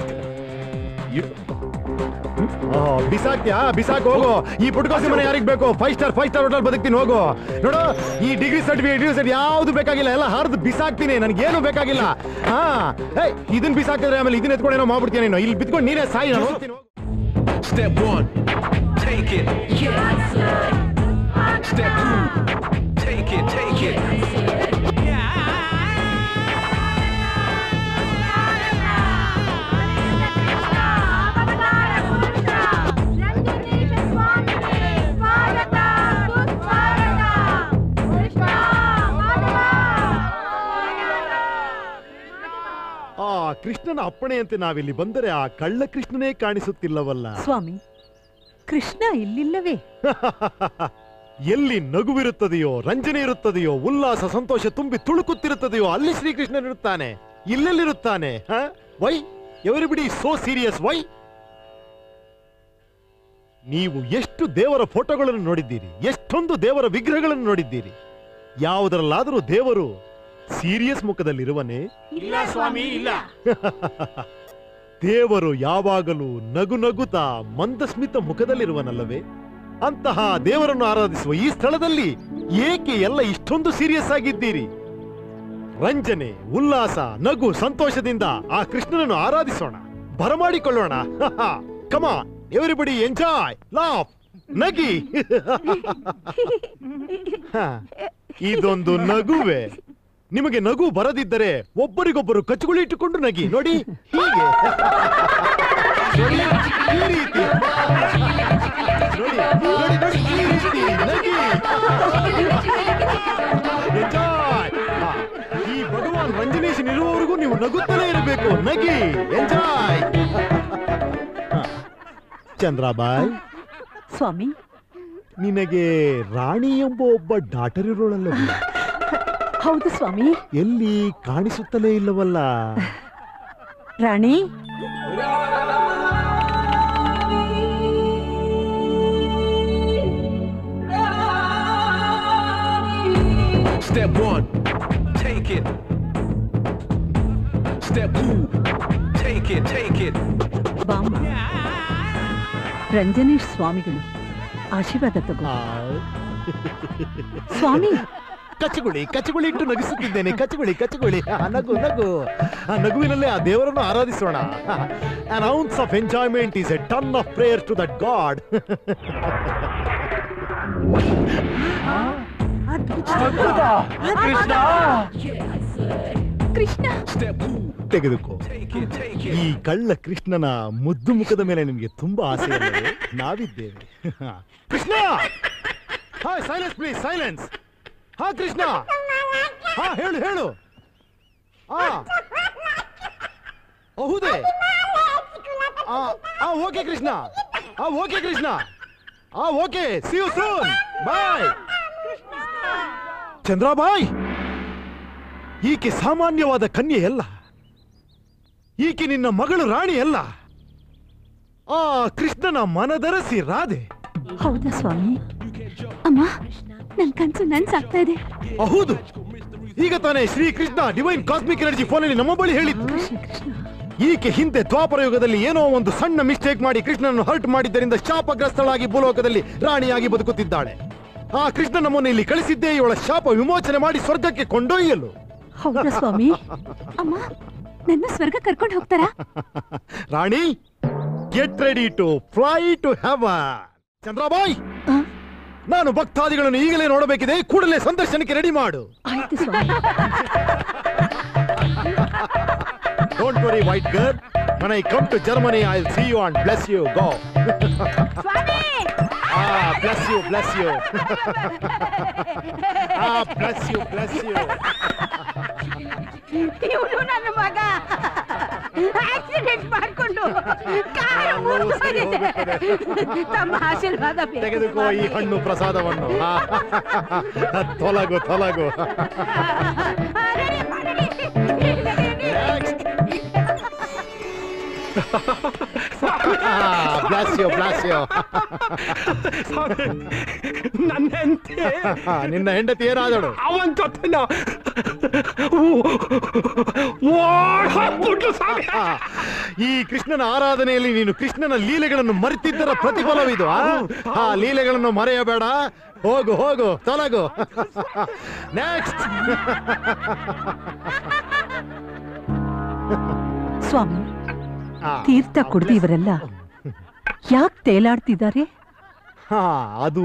ಬಿಸಾಕ್ತಿಯಾ? ಬಿಸಾಕ್ ಹೋಗು. ಈ ಪುಟ್ಕೋಸಿ ಮನೆ ಯಾರಿಗ್ ಬೇಕು? 5 ಸ್ಟಾರ್ ಹೋಟೆಲ್ ಬದುಕ್ತೀನಿ, ಹೋಗು. ನೋಡು, ಈ ಡಿಗ್ರಿ ಸರ್ಟಿಫಿಕೇಟ್ ಯಾವ್ದು ಬೇಕಾಗಿಲ್ಲ, ಎಲ್ಲ ಹರಿದು ಬಿಸಾಕ್ತೀನಿ. ನನ್ಗೇನು ಬೇಕಾಗಿಲ್ಲ. ಇದನ್ ಬಿಸಾಕಿದ್ರೆ ಆಮೇಲೆ ಇದನ್ನ ಎತ್ಕೊಂಡೇನೋ ಮಾಡ್ಬಿಡ್ತೀನಿ. ನೀನು ಇಲ್ಲಿ ಬಿತ್ಕೊಂಡು ನೀನೇ ಸಾಯಿ. ನಾನು ಹೋಗ್ತೀನಿ. Step 1, take it. Yes, sir. Step 2, take it, take it. Krishna ಕೃಷ್ಣನ ಅಪ್ಪಣೆಯಂತೆ ನಾವಿಲ್ಲಿ ಬಂದರೆ ಆ ಕಳ್ಳ ಕೃಷ್ಣನೇ ಕಾಣಿಸುತ್ತಿಲ್ಲವಲ್ಲ. ಸ್ವಾಮಿ, ಕೃಷ್ಣ ಇಲ್ಲಿಲ್ಲವೇ? ಎಲ್ಲಿ ನಗುವಿರುತ್ತದೆಯೋ, ರಂಜನೆ ಇರುತ್ತದೆಯೋ, ಉಲ್ಲಾಸ ಸಂತೋಷ ತುಂಬಿ ತುಳುಕುತ್ತಿರುತ್ತದೆಯೋ ಅಲ್ಲಿ ಶ್ರೀಕೃಷ್ಣನಿರುತ್ತಾನೆ. ಇಲ್ಲೆಲ್ಲಿರುತ್ತಾನೆ? Why everybody so serious? Why? ನೀವು ಎಷ್ಟು ದೇವರ ಫೋಟೋಗಳನ್ನು ನೋಡಿದ್ದೀರಿ, ಎಷ್ಟೊಂದು ದೇವರ ವಿಗ್ರಹಗಳನ್ನು ನೋಡಿದ್ದೀರಿ. ಯಾವುದರಲ್ಲಾದರೂ ದೇವರು ಸೀರಿಯಸ್ ಮುಖದಲ್ಲಿರುವನೇ? ಇಲ್ಲ ಸ್ವಾಮಿ, ಇಲ್ಲ. ದೇವರು ಯಾವಾಗಲೂ ನಗು ನಗುತ್ತಾ ಮಂದಸ್ಮಿತ ಮುಖದಲ್ಲಿರುವನಲ್ಲವೇ? ಅಂತಹ ದೇವರನ್ನು ಆರಾಧಿಸುವ ಈ ಸ್ಥಳದಲ್ಲಿ ಏಕೆ ಎಲ್ಲ ಇಷ್ಟೊಂದು ಸೀರಿಯಸ್ ಆಗಿದ್ದೀರಿ? ರಂಜನೆ, ಉಲ್ಲಾಸ, ನಗು, ಸಂತೋಷದಿಂದ ಆ ಕೃಷ್ಣನನ್ನು ಆರಾಧಿಸೋಣ, ಬರಮಾಡಿಕೊಳ್ಳೋಣ. ಕಮಾನ್ ಎವರಿಬಡಿ, ಎಂಜಾಯ್, ಲಾಫ್, ನಗಿ. ಇದೊಂದು ನಗುವೆ. ನಿಮಗೆ ನಗು ಬರದಿದ್ದರೆ ಒಬ್ಬರಿಗೊಬ್ಬರು ಕಚ್ಚುಗಳು ಇಟ್ಟುಕೊಂಡು ನಗಿ ನೋಡಿ. ಹೀಗೆ ಈ ರೀತಿ ನೋಡಿ, ನೋಡಿ, ನೋಡಿ, ಈ ರೀತಿ ನಗಿ. ಎಂಜಾಯ್. ಈ ಭಗವಾನ್ ರಂಜನೇಶನ್ ಇರುವವರೆಗೂ ನೀವು ನಗುತ್ತಲೇ ಇರಬೇಕು. ನಗಿ, ಎಂಜಾಯ್. ಚಂದ್ರಾಬಾಯ್, ಸ್ವಾಮಿ, ನಿನಗೆ ರಾಣಿ ಎಂಬ ಒಬ್ಬ ಡಾಟರ್ ಇರೋಳಲ್ಲ? ಹೌದು ಸ್ವಾಮಿ. ಎಲ್ಲಿ ಕಾಣಿಸುತ್ತಲೇ ಇಲ್ಲವಲ್ಲ? ರಾಣಿ, Step 1, take it. Step 2, take it, take it. ಬಾಮ್ಮ, ರಂಜನೇಶ್ ಸ್ವಾಮಿಗಳು ಆಶೀರ್ವಾದ ತಗೋ. ಸ್ವಾಮಿ, ಕಚ್ಚಗುಳಿ ಕಚ್ಚಗುಳಿ ಇಟ್ಟು ನಗಿಸುತ್ತಿದ್ದೇನೆ. ಕಚ್ಚಗುಳಿ ಕಚ್ಚಗುಳಿ, ನಗು ನಗು. ಆ ನಗುವಿನಲ್ಲೇ ಆ ದೇವರನ್ನು ಆರಾಧಿಸೋಣ. An ounce of enjoyment is a ton of prayers to that God. Krishna, ತೆಗೆದುಕೋ. ಈ ಕಳ್ಳ ಕೃಷ್ಣನ ಮುದ್ದು ಮುಖದ ಮೇಲೆ ನಿಮಗೆ ತುಂಬಾ ಆಸೆ ಇದೆ. ನಾವಿದ್ದೇವೆ. Krishna, silence please, silence. ಹಾ ಕೃಷ್ಣ, ಹಾ ಹೇಳು ಹೇಳು. ಹೌದೇ? Okay Krishna, okay Krishna, okay, see you soon, bye. Chandrabai, ಈಕೆ ಸಾಮಾನ್ಯವಾದ ಕನ್ಯೆಯಲ್ಲ. ಈಕೆ ನಿನ್ನ ಮಗಳು ರಾಣಿ ಅಲ್ಲ. ಆ ಕೃಷ್ಣನ ಮನದರಸಿ ರಾಧೆ. ಹೌದಾ ಸ್ವಾಮಿ? ಅಮ್ಮ, ನನ್ ಕನ್ಸು ನನ್ಸಾಗ್ತಾ ಇದೆ. ಹೌದು, ಈಗ ತಾನೇ ಶ್ರೀಕೃಷ್ಣ ಡಿವೈನ್ ಕಾಸ್ಮಿಕ್ ಎನರ್ಜಿ ಫೋನಲ್ಲಿ ನಮ್ಮ ಬಳಿ ಹೇಳಿದ್ದು. ಈಕೆ ಹಿಂದೆ ದ್ವಾಪರ ಯುಗದಲ್ಲಿ ಏನೋ ಒಂದು ಸಣ್ಣ ಮಿಸ್ಟೇಕ್ ಮಾಡಿ ಕೃಷ್ಣನನ್ನು ಹರ್ಟ್ ಮಾಡಿದ್ದರಿಂದ ಶಾಪಗ್ರಸ್ತಳಾಗಿ ಭೂಲೋಕದಲ್ಲಿ ರಾಣಿಯಾಗಿ ಬದುಕುತ್ತಿದ್ದಾಳೆ. ಆ ಕೃಷ್ಣ ನಮ್ಮನ್ನು ಇಲ್ಲಿ ಕಳಿಸಿದ್ದೇ ಇವಳ ಶಾಪ ವಿಮೋಚನೆ ಮಾಡಿ ಸ್ವರ್ಗಕ್ಕೆ ಕೊಂಡೊಯ್ಯಲು. ಹೌದಾ ಸ್ವಾಮಿ? ಅಮ್ಮ, ನನ್ನ ಸ್ವರ್ಗ ಕರ್ಕೊಂಡು ಹೋಗ್ತಾರಾ? Rani, get ready to fly to heaven. Chandrabai, ನಾನು ಭಕ್ತಾದಿಗಳನ್ನು ಈಗಲೇ ನೋಡಬೇಕಿದೆ. ಕೂಡಲೇ ಸಂದರ್ಶನಕ್ಕೆ ರೆಡಿ ಮಾಡು. ಆಯ್ತು ಸ್ವಾಮಿ. Don't worry, white girl. When I come to Germany, I'll see you and bless you. Go. Bless you, bless you. Bless you, bless you. ಇವನು ನನ್ನ ಮಗ ಆಕ್ಸಿಡೆಂಟ್ ಮಾಡ್ಕೊಂಡು ತಮ್ಮ ಆಶೀರ್ವಾದ ತೆಗೆದುಕೋ ಈ ಹಣ್ಣು ಪ್ರಸಾದವನ್ನು. ತೊಲಗು ತೊಲಗು. Bless you, bless you. ನನ್ನ ಹೆಂಡತಿ, ನಿನ್ನ ಹೆಂಡತಿ ಏನಾದಳು? ಅವನ್ ಜೊತೆ ಈ ಕೃಷ್ಣನ ಆರಾಧನೆಯಲ್ಲಿ ನೀನು ಕೃಷ್ಣನ ಲೀಲೆಗಳನ್ನು ಮರೆತಿದ್ದರ ಪ್ರತಿಫಲವಿದು. ಆ ಲೀಲೆಗಳನ್ನು ಮರೆಯಬೇಡ. ಹೋಗು ಹೋಗು, ತೊಲಗು. ನೆಕ್ಸ್ಟ್. ಸ್ವಾಮಿ, ತೀರ್ಥ ಕುಡ್ದು ಇವರೆಲ್ಲ ಯಾಕೆ ತೇಲಾಡ್ತಿದ್ದಾರೆ? ಅದು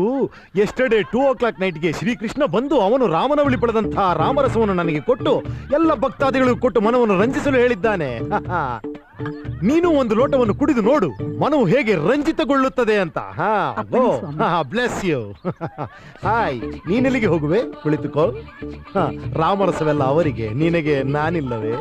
ಎಸ್ಟರ್ಡೇ 2 ನೈಟ್ಗೆ ಶ್ರೀಕೃಷ್ಣ ಬಂದು ಅವನು ರಾಮನವಳಿ ಪಡೆದಂತಹ ರಾಮರಸವನ್ನು ನನಗೆ ಕೊಟ್ಟು ಎಲ್ಲ ಭಕ್ತಾದಿಗಳಿಗೂ ಕೊಟ್ಟು ಮನವನ್ನು ರಂಜಿಸಲು ಹೇಳಿದ್ದಾನೆ. ನೀನು ಒಂದು ಲೋಟವನ್ನು ಕುಡಿದು ನೋಡು, ಮನವು ಹೇಗೆ ರಂಜಿತಗೊಳ್ಳುತ್ತದೆ ಅಂತ. Bless you. ಹಾಯ್, ನೀನೆಲ್ಲಿಗೆ ಹೋಗುವೆ? ಕುಳಿತುಕೋ. ರಾಮರಸವೆಲ್ಲ ಅವರಿಗೆ, ನಿನಗೆ ನಾನಿಲ್ಲವೇ?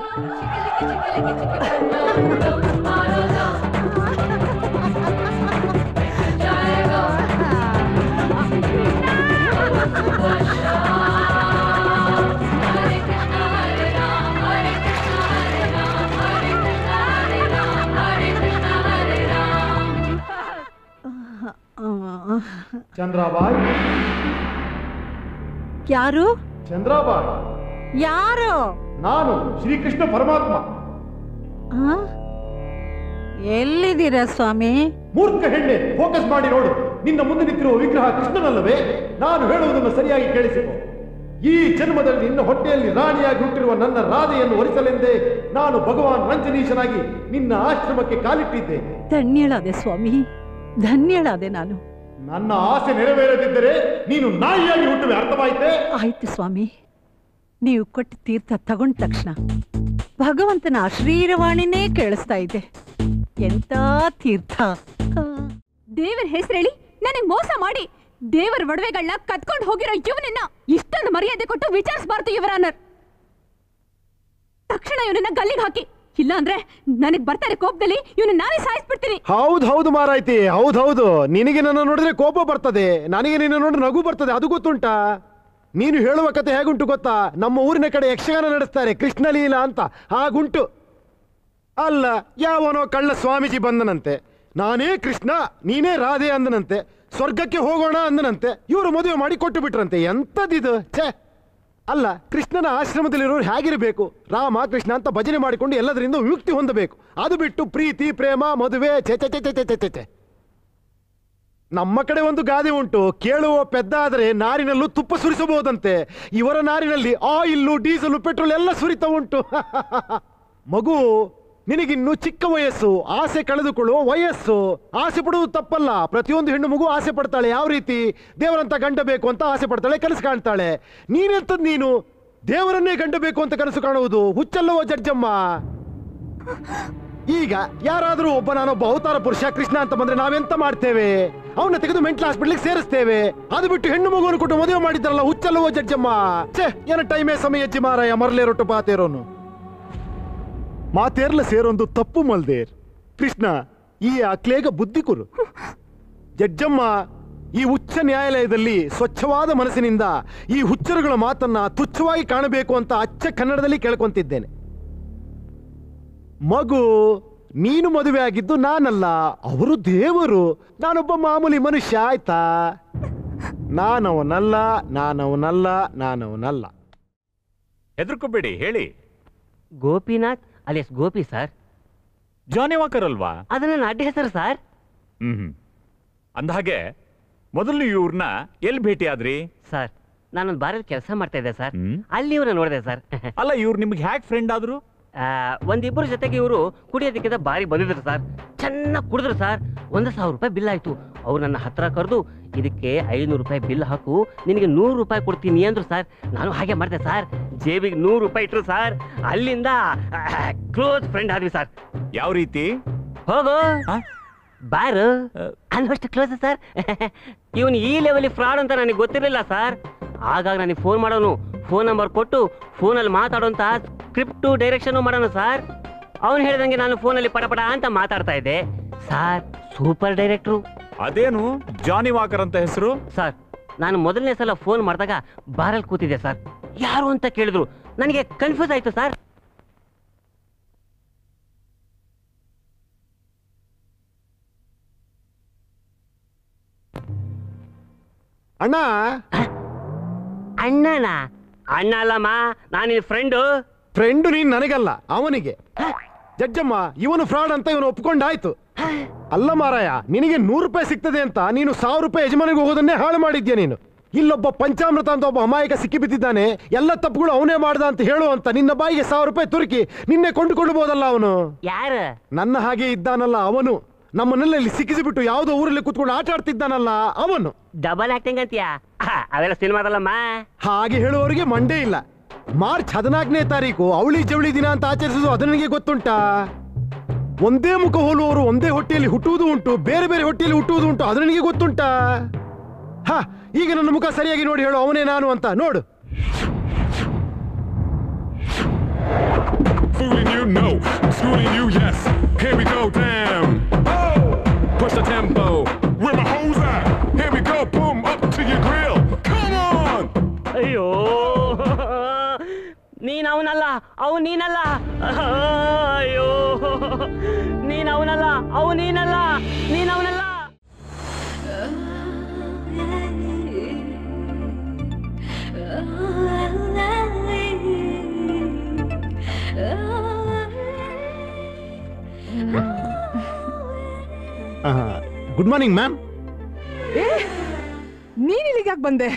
ಚಂದ್ರಾಬಾಯ್. ಯಾರು? ಚಂದ್ರಾಬಾಯ್. ಯಾರು? ನಾನು ಶ್ರೀಕೃಷ್ಣ ಪರಮಾತ್ಮ. ಎಲ್ಲಿದ್ದೀರಾ ಸ್ವಾಮಿ? ಮೂರ್ಖ ಹೆಣ್ಣೆ, ಫೋಕಸ್ ಮಾಡಿ ನೋಡು. ನಿನ್ನ ಮುಂದೆ ನಿಂತಿರುವ ವಿಗ್ರಹ ಕೃಷ್ಣನಲ್ಲವೇ? ನಾನು ಹೇಳುವುದನ್ನು ಸರಿಯಾಗಿ ಕೇಳಿಸಿಕೊ. ಈ ಜನ್ಮದಲ್ಲಿ ನಿನ್ನ ಹೊಟ್ಟೆಯಲ್ಲಿ ರಾಣಿಯಾಗಿ ಹುಟ್ಟಿರುವ ನನ್ನ ರಾಧೆಯನ್ನು ಒಲಿಸಲೆಂದೇ ನಾನು ಭಗವಾನ್ ರಂಜನೀಶನಾಗಿ ನಿನ್ನ ಆಶ್ರಮಕ್ಕೆ ಕಾಲಿಟ್ಟಿದ್ದೇನೆ. ಧನ್ಯಳಾದೆ ಸ್ವಾಮಿ, ಧನ್ಯಳಾದೆ ನಾನು. ನನ್ನ ಆಸೆ ನೆರವೇರದಿದ್ದರೆ ನೀನು ನಾಯಿಯಾಗಿ ಹುಟ್ಟುವೆ, ಅರ್ಥವಾಯಿತೆ? ಆಯ್ತು ಸ್ವಾಮಿ. ನೀವು ಕೊಟ್ಟ ತೀರ್ಥ ತಗೊಂಡ ತಕ್ಷಣ ಭಗವಂತನ ಅಶ್ರೀರವಾಣಿನೇ ಕೇಳಿಸ್ತಾ ಇದೆ. ಎಂತ ತೀರ್ಥ! ದೇವರ ಹೆಸರೇಳಿ ನನಗ್ ಮೋಸ ಮಾಡಿ ದೇವರ ಒಡವೆಗಳನ್ನ ಕತ್ಕೊಂಡು ಹೋಗಿರೋ ಇವನನ್ನ ಇಷ್ಟೊಂದು ಮರ್ಯಾದೆ ಕೊಟ್ಟು ವಿಚಾರಿಸಬಾರ್ದು ಯುವರ್ ಆನರ್. ತಕ್ಷಣ ಇವನನ್ನ ಗಲ್ಲಿಗೆ ಹಾಕಿ, ಇಲ್ಲ ಅಂದ್ರೆ ನನಗ್ ಬರ್ತಾರೆ ಕೋಪದಲ್ಲಿ ಇವನು ನಾನೇ ಸಾಯಿಸ್ಬಿಡ್ತೀನಿ. ಹೌದು ಮಾರಾಯ್ತಿ, ಹೌದು. ನಿನಗೆ ನನ್ನ ನೋಡಿದ್ರೆ ಕೋಪ ಬರ್ತದೆ, ನನಗೆ ನಿನ್ನ ನೋಡಿದ್ರೆ ನಗು ಬರ್ತದೆ. ಅದು ಗೊತ್ತುಂಟಾ? ನೀನು ಹೇಳುವ ಕತೆ ಹೇಗುಂಟು ಗೊತ್ತಾ? ನಮ್ಮ ಊರಿನ ಕಡೆ ಯಕ್ಷಗಾನ ನಡೆಸ್ತಾರೆ, ಕೃಷ್ಣಲೀಲಾ ಅಂತ. ಹಾಗುಂಟು. ಅಲ್ಲ, ಯಾವನೋ ಕಳ್ಳ ಸ್ವಾಮೀಜಿ ಬಂದನಂತೆ, ನಾನೇ ಕೃಷ್ಣ ನೀನೇ ರಾಧೆ ಅಂದನಂತೆ, ಸ್ವರ್ಗಕ್ಕೆ ಹೋಗೋಣ ಅಂದನಂತೆ. ಇವರು ಮದುವೆ ಮಾಡಿ ಕೊಟ್ಟು ಬಿಟ್ರಂತೆ. ಎಂತದಿದು? ಛೇ! ಅಲ್ಲ, ಕೃಷ್ಣನ ಆಶ್ರಮದಲ್ಲಿರೋರು ಹೇಗಿರಬೇಕು? ರಾಮ ಕೃಷ್ಣ ಅಂತ ಭಜನೆ ಮಾಡಿಕೊಂಡು ಎಲ್ಲದರಿಂದ ವಿಮುಕ್ತಿ ಹೊಂದಬೇಕು. ಅದು ಬಿಟ್ಟು ಪ್ರೀತಿ ಪ್ರೇಮ ಮದುವೆ ಚೆ. ನಮ್ಮ ಕಡೆ ಒಂದು ಗಾದೆ ಉಂಟು, ಕೇಳುವ ಪೆದ್ದ ಆದರೆ ನಾರಿನಲ್ಲೂ ತುಪ್ಪ ಸುರಿಸಬಹುದಂತೆ. ಇವರ ನಾರಿನಲ್ಲಿ ಆಯಿಲ್ಲು ಡೀಸೆಲ್ ಪೆಟ್ರೋಲ್ ಎಲ್ಲ ಸುರಿತಾ ಉಂಟು. ಮಗು, ನಿನಗಿನ್ನು ಚಿಕ್ಕ ವಯಸ್ಸು, ಆಸೆ ಕಳೆದುಕೊಳ್ಳುವ ವಯಸ್ಸು. ಆಸೆ ಪಡುವುದು ತಪ್ಪಲ್ಲ. ಪ್ರತಿಯೊಂದು ಹೆಣ್ಣು ಮಗು ಆಸೆ ಪಡ್ತಾಳೆ. ಯಾವ ರೀತಿ? ದೇವರಂತ ಗಂಡ ಬೇಕು ಅಂತ ಆಸೆ ಪಡ್ತಾಳೆ, ಕನಸು ಕಾಣ್ತಾಳೆ. ನೀನೆಂತದ್ ನೀನು ದೇವರನ್ನೇ ಗಂಡ ಬೇಕು ಅಂತ ಕನಸು ಕಾಣುವುದು? ಹುಚ್ಚಲ್ಲವೋ ಜಡ್ಜಮ್ಮ? ಈಗ ಯಾರಾದರೂ ಒಬ್ಬ ನಾನೊಬ್ಬ ಅವತಾರ ಪುರುಷ ಕೃಷ್ಣ ಅಂತ ಬಂದ್ರೆ ನಾವೆಂತ ಮಾಡ್ತೇವೆ? ಅವನ್ನ ತೆಗೆದು ಮೆಂಟಲ್ ಹಾಸ್ಪಿಟ್ಲಿಗೆ ಸೇರಿಸ್ತೇವೆ. ಅದು ಬಿಟ್ಟು ಹೆಣ್ಣು ಮಗುವನ್ನು ಕೊಟ್ಟು ಮದುವೆ ಮಾಡಿದ್ರಲ್ಲ, ಹುಚ್ಚಲ್ಲವೋ ಜಡ್ಜಮ್ಮ? ಛೇ, ಏನ ಟೈಮೇ ಸಮಯ ಅಜ್ಜಿ ಮಾರಾಯ, ಮರಲೇ ರೊಟ್ಟು ಪಾತೇರೋನು ಮಾತೇರ್ಲ ಸೇರೊಂದು ತಪ್ಪು ಮಲ್ದೇರ್. ಕೃಷ್ಣ ಈ ಅಕ್ಲೇಗ ಬುದ್ಧಿ ಕುರು. ಜಡ್ಜಮ್ಮ, ಈ ಉಚ್ಚ ನ್ಯಾಯಾಲಯದಲ್ಲಿ ಸ್ವಚ್ಛವಾದ ಮನಸ್ಸಿನಿಂದ ಈ ಹುಚ್ಚರುಗಳ ಮಾತನ್ನ ತುಚ್ಛವಾಗಿ ಕಾಣಬೇಕು ಅಂತ ಅಚ್ಚ ಕನ್ನಡದಲ್ಲಿ ಕೇಳ್ಕೊಂತಿದ್ದೇನೆ. ಮಗು, ನೀನು ಮದುವೆ ಆಗಿದ್ದು ನಾನಲ್ಲ, ಅವರು ದೇವರು. ನಾನೊಬ್ಬ ಮಾಮೂಲಿ ಮನುಷ್ಯ, ಆಯ್ತಾ? ನಾನವನಲ್ಲ. ಹೆದರ್ಕೋಬೇಡಿ, ಹೇಳಿ. Gopinath alias Gopi sir. Johnny Walker ಅಲ್ವಾ? ಅದು ನನ್ನ ಅಡ್ಡ ಹೆಸರು ಸರ್. ಅಂದಹಾಗೆ ಮೊದಲು ಇವ್ರನ್ನ ಎಲ್ಲಿ ಭೇಟಿ ಆದ್ರಿ? ಸರ್, ನಾನೊಂದು ಬಾರಲ್ಲಿ ಕೆಲಸ ಮಾಡ್ತಾ ಇದ್ದೆ ಸರ್, ಅಲ್ಲಿ ಇವ್ರನ್ನ ನೋಡಿದೆ ಸರ್. ಅಲ್ಲ, ಇವ್ರು ನಿಮ್ಗೆ ಹ್ಯಾಕ್ ಫ್ರೆಂಡ್ ಆದ್ರು? ಒಂದಿಬ್ಬರ ಜೊತೆಗೆ ಇವರು ಕುಡಿಯೋದಕ್ಕಿಂತ ಬಾರಿ ಬಂದಿದ್ರು ಸರ್. ಚೆನ್ನಾಗಿ ಕುಡಿದ್ರು ಸರ್. 1,000 ರೂಪಾಯಿ ಬಿಲ್ ಆಯ್ತು. ಅವ್ರು ನನ್ನ ಹತ್ರ ಕರೆದು, ಇದಕ್ಕೆ 500 ರೂಪಾಯಿ ಬಿಲ್ ಹಾಕು, ನಿನಗೆ 100 ರೂಪಾಯಿ ಕೊಡ್ತೀನಿ ಅಂದ್ರು ಸರ್. ನಾನು ಹಾಗೆ ಮಾಡ್ದೆ ಸರ್. ಜೇಬಿಗೆ 100 ರೂಪಾಯಿ ಇಟ್ರು ಸರ್. ಅಲ್ಲಿಂದ ಕ್ಲೋಸ್ ಫ್ರೆಂಡ್ ಆದ್ವಿ ಸರ್. ಯಾವ ರೀತಿ? ಹೋಗೋ ಬಾರು ಅನ್ನೋಷ್ಟು ಕ್ಲೋಸ್ ಸರ್. ಇವನು ಈ ಲೆವೆಲ್ ಫ್ರಾಡ್ ಅಂತ ನನಗೆ ಗೊತ್ತಿರಲಿಲ್ಲ ಸರ್. ಆಗಾಗ ನನಗೆ ಫೋನ್ ಮಾಡೋನು, ಫೋನ್ ನಂಬರ್ ಕೊಟ್ಟು ಫೋನಲ್ಲಿ ಮಾತಾಡೋಂತ ಸ್ಕ್ರಿಪ್ಟು ಡೈರೆಕ್ಷನ್ ಮಾಡೋಣ ಸರ್. ಅವನು ಹೇಳಿದಂಗೆ ನಾನು ಫೋನಲ್ಲಿ ಪಟಪಟ ಅಂತ ಮಾತಾಡ್ತಾ ಇದ್ದೆ ಸರ್. ಸೂಪರ್ ಡೈರೆಕ್ಟ್ರು. ಅದೇನು ಜಾನಿ ವಾಕರ್ ಅಂತ ಹೆಸರು? ಸರ್, ನಾನು ಮೊದಲನೇ ಸಲ ಫೋನ್ ಮಾಡಿದಾಗ ಬಾರಲ್ಲಿ ಕೂತಿದ್ದೆ ಸರ್. ಯಾರು ಅಂತ ಕೇಳಿದ್ರು, ನನಗೆ ಕನ್ಫ್ಯೂಸ್ ಆಯ್ತು ಸರ್. ಅಣ್ಣ ಅಣ್ಣನ? ಅಣ್ಣ ಅಲ್ಲಮ್ಮ, ನಾನು ಫ್ರೆಂಡು. ನೀನ್ ನನಗಲ್ಲ, ಅವನಿಗೆ. ಜಡ್ಜಮ್ಮ, ಇವನು ಫ್ರಾಡ್ ಅಂತ ಇವನು ಒಪ್ಕೊಂಡಾಯ್ತು. ಅಲ್ಲ ಮಾರಾಯ, ನಿನಗೆ 100 ರೂಪಾಯಿ ಸಿಗ್ತದೆ ಅಂತ ನೀನು 1000 ರೂಪಾಯಿ ಯಜಮಾನಿಗೆ ಹೋಗೋದನ್ನೇ ಹಾಳು ಮಾಡಿದ್ಯಾ ನೀನು. ಇಲ್ಲೊಬ್ಬ ಪಂಚಾಮೃತ ಅಂತ ಒಬ್ಬ ಅಮಾಯಕ ಸಿಕ್ಕಿ ಬಿದ್ದಿದ್ದಾನೆ, ಎಲ್ಲ ತಪ್ಪುಗಳು ಅವನೇ ಮಾಡ್ದ ಅಂತ ಹೇಳು ಅಂತ ನಿನ್ನ ಬಾಯಿಗೆ 1000 ರೂಪಾಯಿ ತುರುಕಿ ನಿನ್ನೆ ಕೊಂಡುಕೊಳ್ಳಬಹುದಲ್ಲ ಅವನು. ಯಾರು? ನನ್ನ ಹಾಗೆ ಇದ್ದಾನಲ್ಲ ಅವನು. ನಮ್ಮನ್ನೆಲ್ಲ ಇಲ್ಲಿ ಸಿಕ್ಕಿಸಿಬಿಟ್ಟು ಯಾವುದೋ ಊರಲ್ಲಿ ಕುತ್ಕೊಂಡು ಆಟ ಆಡ್ತಿದ್ದಾನಲ್ಲ ಅವನು. ಡಬಲ್ ಆಕ್ಟಿಂಗ್ ಅಂತೀಯಾ? ಅವೆಲ್ಲ ಸಿನಿಮಾದಲ್ಲಮ್ಮ. ಹಾಗೆ ಹೇಳುವವರಿಗೆ ಮಂಡೇ ಇಲ್ಲ. ಮಾರ್ಚ್ 14ನೇ ತಾರೀಕು ಅವಳಿ ಜವಳಿ ದಿನ ಅಂತ ಆಚರಿಸೋದು ಅದು ನನಗೆ ಗೊತ್ತುಂಟಾ? ಒಂದೇ ಮುಖ ಹೋಲುವವರು ಒಂದೇ ಹೊಟ್ಟೆಯಲ್ಲಿ ಹುಟ್ಟುವುದು ಉಂಟು, ಬೇರೆ ಬೇರೆ ಹೊಟ್ಟೆಯಲ್ಲಿ ಹುಟ್ಟುವುದು ಉಂಟು, ಅದು ನನಗೆ ಗೊತ್ತುಂಟಾ? ಹಾ, ಈಗ ನನ್ನ ಮುಖ ಸರಿಯಾಗಿ ನೋಡಿ ಹೇಳು, ಅವನೇ ನಾನು ಅಂತ ನೋಡು. Fooling you, no. Schooling you, yes. Here we go, damn. Oh, push the tempo. Where my hoes at? Here we go, boom, up to your grill. Come on. ಅಯ್ಯೋ, ನೀನ್ ಅವನಲ್ಲ, ಅವು ನೀನಲ್ಲ. ಅಯ್ಯೋ, ನೀನ್ ಅವನಲ್ಲ, ಅವು ನೀನಲ್ಲ, ನೀನ್ ಅವನಲ್ಲ. Good morning ma'am. ನೀನ್ ಇಲ್ಲಿಗೆ ಯಾಕೆ ಬಂದೆ?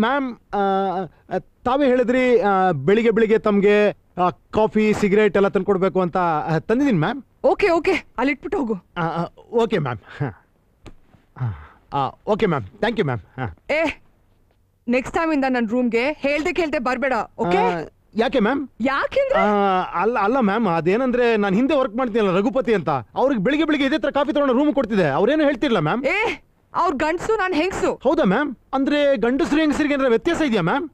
ಮ್ಯಾಮ್, ತಾವೇ ಹೇಳಿದ್ರಿ ಬೆಳಿಗ್ಗೆ ಬೆಳಿಗ್ಗೆ ತಮಗೆ ಕಾಫಿ ಸಿಗರೇಟ್ ಎಲ್ಲ ತಂದ್ಕೊಡ್ಬೇಕು ಅಂತ. ತಂದಿದ್ದೀನಿ ಮ್ಯಾಮ್. ಓಕೆ ಓಕೆ, ಅಲ್ಲಿಟ್ಬಿಟ್ಟು ಹೋಗು. Okay ma'am. Okay ma'am, thank you ma'am. ಏ, ನೆಕ್ಸ್ಟ್ ಟೈಮ್ ಇಂದ ನನ್ನ ರೂಮ್ಗೆ ಹೇಳ್ದೆ ಬರ್ಬೇಡ. ಓಕೆ? ಯಾಕೆ ಮ್ಯಾಮ್? ಯಾಕೆಂದ್ರೆ ಅಲ್ಲ ಮ್ಯಾಮ್, ಅದೇನಂದ್ರೆ ನಾನು ಹಿಂದೆ ವರ್ಕ್ ಮಾಡ್ತೀನಲ್ಲ ರಘುಪತಿ ಅಂತ, ಅವ್ರಿಗೆ ಬೆಳಿಗ್ಗೆ ಬೆಳಿಗ್ಗೆ ಇದೇ ತರ ಕಾಫಿ ತಗೊಂಡು ರೂಮ್ ಕೊಡ್ತಿದ್ದೆ. ಅವ್ರೇನು ಹೇಳ್ತಿರ್ಲ ಮ್ಯಾಮ್. ಏ, ಅವ್ರ ಗಂಡಸು, ನಾನು ಹೆಂಗಸು. ಹೌದಾ ಮ್ಯಾಮ್? ಅಂದ್ರೆ ಗಂಡಸರು ಹೆಂಗಸರಿಗೆ ಏನಾರ ವ್ಯತ್ಯಾಸ ಇದೆಯಾ ಮ್ಯಾಮ್?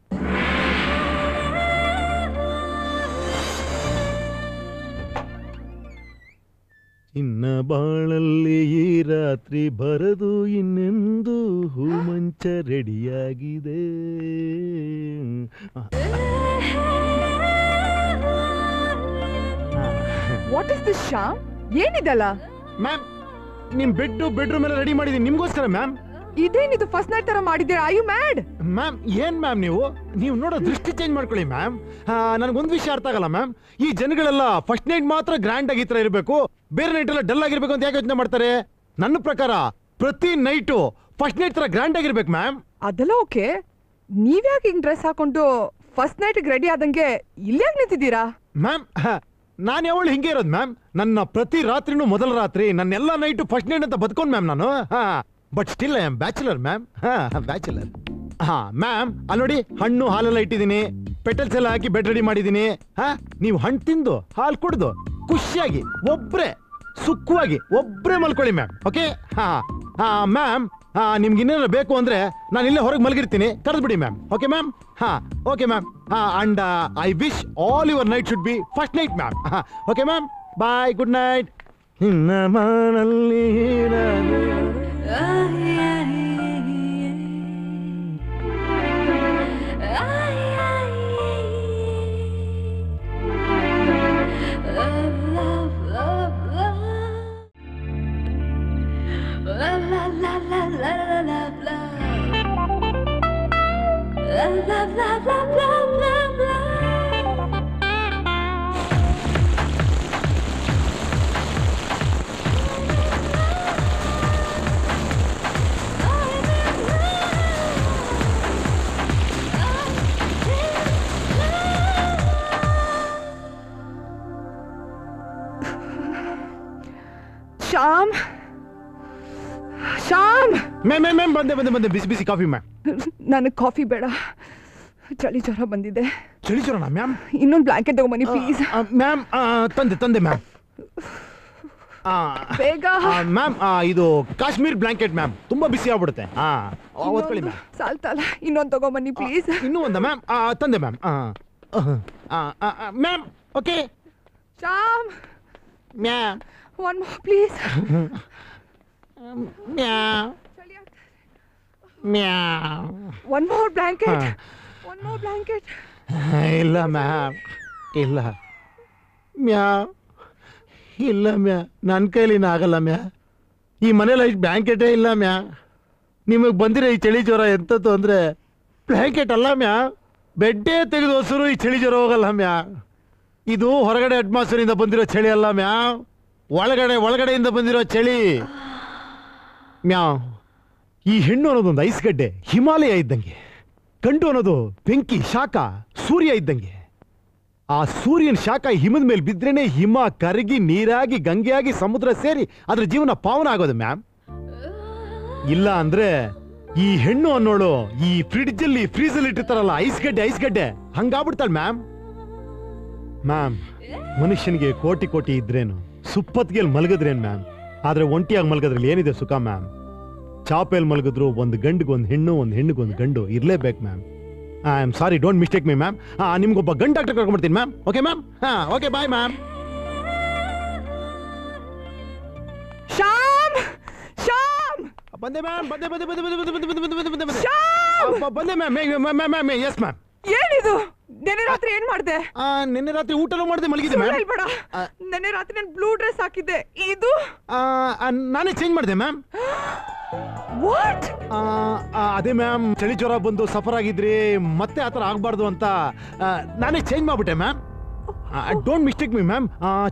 ಇನ್ನ ಬಾಳಲ್ಲಿ ಈ ರಾತ್ರಿ ಬರದು ಇನ್ನೆಂದು ಹೂಮಂಚ ರೆಡಿಯಾಗಿದೆ. What is this Shyam? ಏನಿದಲ್ಲ? ಮ್ಯಾಮ್, ನಿಮ್ ಬೆಡ್ರೂಮ್ ಎಲ್ಲ ರೆಡಿ ಮಾಡಿದೀನಿ ನಿಮ್ಗೋಸ್ಕರ ಮ್ಯಾಮ್. ಇದೇನಿದು ಫಸ್ಟ್ ನೈಟ್ ತರ ಮಾಡಿದ್ದೀರಾ? Are you mad? ಮ್ಯಾಮ್, ಏನ್ ಮ್ಯಾಮ್ ನೀವು ನೋಡೋ ದೃಷ್ಟಿ ಚೇಂಜ್ ಮಾಡ್ಕೊಳ್ಳಿ ಮ್ಯಾಮ್. ನನಗೊಂದು ವಿಷಯ ಅರ್ಥ ಆಗಲ್ಲ ಮ್ಯಾಮ್. ಈ ಜನಗಳೆಲ್ಲ ಫಸ್ಟ್ ನೈಟ್ ಮಾತ್ರ ಗ್ರ್ಯಾಂಡ್ ಆಗಿ ಈ ತರ ಇರಬೇಕು, ಬೇರೆ ನೈಟ್ ಎಲ್ಲ ಡಲ್ ಆಗಿರ್ಬೇಕು ಅಂತ ಯಾಕೆ ಯೋಚನೆ ಮಾಡ್ತಾರೆ? ನನ್ನ ಪ್ರಕಾರ ಪ್ರತಿ ನೈಟು ಫಸ್ಟ್ ನೈಟ್ ತರ ಗ್ರ್ಯಾಂಡ್ ಆಗಿರ್ಬೇಕು ಮ್ಯಾಮ್. ಅದೆಲ್ಲ ಓಕೆ, ನೀವ್ಯಾಕೆ ಹಿಂಗ್ ಡ್ರೆಸ್ ಹಾಕೊಂಡು ಫಸ್ಟ್ ನೈಟ್ ರೆಡಿ ಆದಂಗೆ ಇಲ್ಲಾಗ ನಿಂತಿದ್ದೀರಾ? ಮ್ಯಾಮ್, ನಾನು ಯಾವಳು ಹಿಂಗೆ ಇರೋದು ಮ್ಯಾಮ್. ನನ್ನ ಪ್ರತಿ ರಾತ್ರಿನೂ ಮೊದಲ ರಾತ್ರಿ, ನನ್ನೆಲ್ಲ ನೈಟು ಫಸ್ಟ್ ನೈಟ್ ಅಂತ ಬದುಕೊಂಡು ಮ್ಯಾಮ್ ನಾನು. But still I am bachelor ma'am. Bachelor. Ma'am, ಅಲ್ಲಿ ನೋಡಿ, ಹಣ್ಣು ಹಾಲೆಲ್ಲ ಇಟ್ಟಿದ್ದೀನಿ, ಪೆಟಲ್ಸ್ ಎಲ್ಲ ಹಾಕಿ ಬೆಡ್ ರೆಡಿ ಮಾಡಿದ್ದೀನಿ. ನೀವು ಹಣ್ಣು ತಿಂದು ಹಾಲು ಕುಡ್ದು ಖುಷಿಯಾಗಿ ಒಬ್ರೆ ಸುಖವಾಗಿ ಒಬ್ರೆ ಮಲ್ಕೊಳ್ಳಿ ಮ್ಯಾಮ್. ಓಕೆ? ಮ್ಯಾಮ್, ನಿಮ್ಗೆ ಇನ್ನೇನಾರು ಬೇಕು ಅಂದ್ರೆ ನಾನು ಇಲ್ಲೇ ಹೊರಗೆ ಮಲಗಿರ್ತೀನಿ, ಕರೆದ್ಬಿಡಿ ma'am. Okay ma'am? Okay ma'am. And I wish all your night should be first night ma'am. Okay ma'am, bye, good night. ಇನ್ನ ಮಾನಲ್ಲಿ ಶ್ಯಾಮ್, ಶ್ಯಾಮ್. ಮ್ಯಾಮ್, ಬಂದೆ. ಬಿಸಿ ಕಾಫಿ ಮ್ಯಾಮ್. ನನಗೆ ಕಾಫಿ ಬೇಡ, ಚಳಿ ಜ್ವರ ಬಂದಿದೆ. ಚಳಿ ಜ್ವರನಾ ಮ್ಯಾಮ್? ಇನ್ನೊಂದು ಬ್ಲಾಂಕೆಟ್ ತಗೊಂಬನ್ನಿ ಪ್ಲೀಸ್. ಮ್ಯಾಮ್, ತಂದೆ ಮ್ಯಾಮ್. ಬೇಗ ಮ್ಯಾಮ್, ಇದು ಕಾಶ್ಮೀರ್ ಬ್ಲಾಂಕೆಟ್ ಮ್ಯಾಮ್, ತುಂಬಾ ಬಿಸಿ ಆಗ್ಬಿಡುತ್ತೆ. ಓದ್ಕೊಳ್ಳಿ ಮ್ಯಾಮ್. ಸಾಲ್ತಲ್ಲ, ಇನ್ನೊಂದು ತಗೊಂಬನ್ನಿ ಪ್ಲೀಸ್. ಇನ್ನೂ ಒಂದ ಮ್ಯಾಮ್? ತಂದೆ ma'am. Ma'am, okay. Shyam, ma'am, one more please. Ma'am, ma'am. One more blanket. ಇಲ್ಲ ಮ್ಯಾಮ್, ಇಲ್ಲ ಮ್ಯಾಮ್, ಇಲ್ಲ ಮ್ಯಾಮ್, ನನ್ನ ಕೈಲಿನ ಆಗಲ್ಲ ಮ್ಯಾಮ್. ಈ ಮನೇಲಿ ಇಷ್ಟು ಬ್ಲ್ಯಾಂಕೆಟೇ ಇಲ್ಲ ಮ್ಯಾಮ್. ನಿಮಗೆ ಬಂದಿರೋ ಈ ಚಳಿ ಜ್ವರ ಎಂಥದ್ದು ಅಂದರೆ ಬ್ಲ್ಯಾಂಕೆಟ್ ಅಲ್ಲ ಮ್ಯಾಮ್, ಬೆಡ್ಡೇ ತೆಗೆದು ಹೊಸರು ಈ ಚಳಿ ಜ್ವರ ಹೋಗಲ್ಲ ಮ್ಯಾಮ್. ಇದು ಹೊರಗಡೆ ಅಟ್ಮಾಸ್ಫಿಯರಿಂದ ಬಂದಿರೋ ಚಳಿ ಅಲ್ಲ ಮ್ಯಾಮ್, ಒಳಗಡೆಯಿಂದ ಬಂದಿರೋ ಚಳಿ ಮ್ಯಾಮ್. ಈ ಹೆಣ್ಣು ಅನ್ನೋದೊಂದು ಐಸ್ಗಡ್ಡೆ, ಹಿಮಾಲಯ ಇದ್ದಂಗೆ. ಗಂಡು ಅನ್ನೋದು ಬೆಂಕಿ, ಶಾಖ, ಸೂರ್ಯ ಇದ್ದಂಗೆ. ಆ ಸೂರ್ಯನ ಶಾಖ ಹಿಮದ ಮೇಲೆ ಬಿದ್ರೇನೆ ಹಿಮ ಕರಗಿ ನೀರಾಗಿ ಗಂಗೆಯಾಗಿ ಸಮುದ್ರ ಸೇರಿ ಅದ್ರ ಜೀವನ ಪಾವನ ಆಗೋದು ಮ್ಯಾಮ್. ಇಲ್ಲ ಅಂದ್ರೆ ಈ ಹೆಣ್ಣು ಅನ್ನೋಳು ಈ ಫ್ರಿಡ್ಜಲ್ಲಿ ಫ್ರೀಜಲ್ಲಿ ಇಟ್ಟಿರ್ತಾರಲ್ಲ ಐಸ್ಗಡ್ಡೆ ಹಂಗಾಗ್ಬಿಡ್ತಾಳೆ ಮ್ಯಾಮ್. ಮ್ಯಾಮ್, ಮನುಷ್ಯನಿಗೆ ಕೋಟಿ ಕೋಟಿ ಇದ್ರೇನು ಸುಪ್ಪತ್ತಿಗೆಲ್ ಮಲಗಿದ್ರೇನು ಮ್ಯಾಮ್, ಆದ್ರೆ ಒಂಟಿಯಾಗಿ ಮಲಗೋದ್ರಲ್ಲಿ ಏನಿದೆ ಸುಖ ಮ್ಯಾಮ್. ಚಾಪೆಲ್ ಮಲಗಿದ್ರು ಒಂದು ಗಂಡಿಗೆ ಒಂದು ಹೆಣ್ಣು, ಒಂದು ಹೆಣ್ಣಿಗೆ ಒಂದು ಗಂಡು ಇರ್ಲೇಬೇಕು ma'am. I am sorry, don't mistake me ma'am. ನಿಮ್ಗೊಬ್ಬ ಗಂಡು ಡಾಕ್ಟರ್ ಕರ್ಕೊಂಡ್ಬಿಡ್ತೀನಿ ma'am. Okay ma'am? Okay, bye ma'am. Shyam Shyam ಬಂದೆ ಮ್ಯಾಮ್, ಬಂದೆ ಮ್ಯಾಮ್. Yes ma'am. ಏನಿದು? ನೆನ್ನೆ ರಾತ್ರಿ ಏನ್ ಮಾಡ್ದೆ? ನಿನ್ನೆ ರಾತ್ರಿ ಊಟನೂ ಮಾಡಿದೆ, ಮಲಗಿದೆ ಮ್ಯಾಮ್. ಹೇಳ್ಬೇಡ. ನೆನ್ನೆ ರಾತ್ರಿ ನಾನು ಬ್ಲೂ ಡ್ರೆಸ್ ಹಾಕಿದ್ದೆ. ಇದು ನಾನೇ ಚೇಂಜ್ ಮಾಡಿದೆ ಮ್ಯಾಮ್. ವಾಟ್? ಅದೇ ಮ್ಯಾಮ್, ಚಳಿ ಜ್ವರ ಬಂದು ಸಫರ್ ಆಗಿದ್ರಿ, ಮತ್ತೆ ಆತರ ಆಗ್ಬಾರ್ದು ಅಂತ ನಾನೇ ಚೇಂಜ್ ಮಾಡ್ಬಿಟ್ಟೆ ma'am. Don't mistake me ma'am.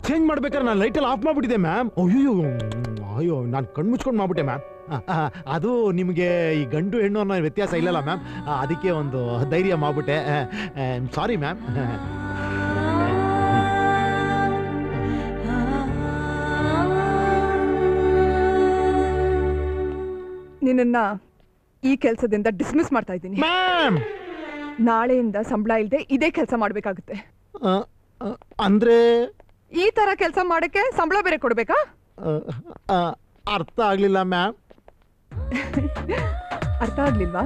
Change ಮಾಡ್ಬೇಕಾದ್ರೆ ನಾನು ಲೈಟಲ್ಲಿ ಆಫ್ ಮಾಡ್ಬಿಟ್ಟಿದ್ದೆ ಮ್ಯಾಮ್. ಅಯ್ಯೋ ನಾನು ಕಣ್ಣು ಮುಚ್ಕೊಂಡು ಮಾಡ್ಬಿಟ್ಟೆ ಮ್ಯಾಮ್. ಅದು ನಿಮಗೆ ಈ ಗಂಡು ಹೆಣ್ಣು ಅನ್ನೋ ವ್ಯತ್ಯಾಸ ಇಲ್ಲಲ್ಲ ಮ್ಯಾಮ್, ಅದಕ್ಕೆ ಒಂದು ಧೈರ್ಯ ಮಾಡ್ಬಿಟ್ಟೆ. Sorry ma'am. ನಿನ್ನ ಈ ಕೆಲಸದಿಂದ ಡಿಸ್ಮಿಸ್ ಮಾಡ್ತಾ ಇದ್ದೀನಿ ಮ್ಯಾಮ್. ನಾಳೆಯಿಂದ ಸಂಬಳ ಇಲ್ಲದೆ ಇದೇ ಕೆಲಸ ಮಾಡ್ಬೇಕಾಗುತ್ತೆ. ಅಂದ್ರೆ ಈ ತರ ಕೆಲಸ ಮಾಡಕ್ಕೆ ಸಂಬಳ ಬೇರೆ ಕೊಡ್ಬೇಕಾ? ಅರ್ಥ ಆಗ್ಲಿಲ್ಲ ಮ್ಯಾಮ್. ಅರ್ಥ ಆಗ್ಲಿಲ್ವಾ?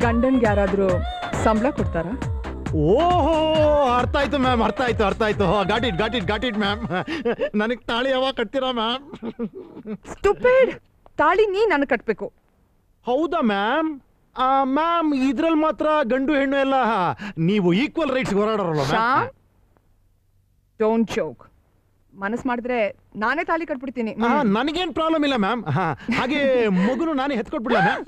ಗಂಡನ್ಗೆ ಯಾರಾದ್ರೂ ಸಂಬಳ ಕೊಡ್ತಾರ? ಓಹೋ, ಅರ್ಥ ಆಯ್ತು ಮ್ಯಾಮ್, ಅರ್ಥ ಆಯ್ತು. Got it ma'am. ನನಗೆ ತಾಳಿ ಯಾವಾಗ ಕಟ್ತೀರಾ ಮ್ಯಾಮ್? ಸ್ಟುಪಿಡ್, ತಾಳಿ ನೀ ನನಗೆ ಕಟ್ಬೇಕು. ಹೌದಾ ಮ್ಯಾಮ್? ಮ್ಯಾಮ್, ಇದ್ರಲ್ಲಿ ಮಾತ್ರ ಗಂಡು ಹೆಣ್ಣು ಎಲ್ಲ ನೀವು ಈಕ್ವಲ್ ರೈಟ್ಸ್ ಹೋರಾಡೋರಲ್ಲ ಮ್ಯಾಮ್. Don't joke. ಮನಸ್ ಮಾಡಿದ್ರೆ ನಾನೇ ತಾಳಿ ಕಟ್ಬಿಡ್ತೀನಿ. ನನಗೇನ್ ಪ್ರಾಬ್ಲಮ್ ಇಲ್ಲ ಮ್ಯಾಮ್. ಹಾಗೆ ಮಗುನು ನಾನೇ ಹೆತ್ಕೊಟ್ಬಿಡ್ಲ ಮ್ಯಾಮ್.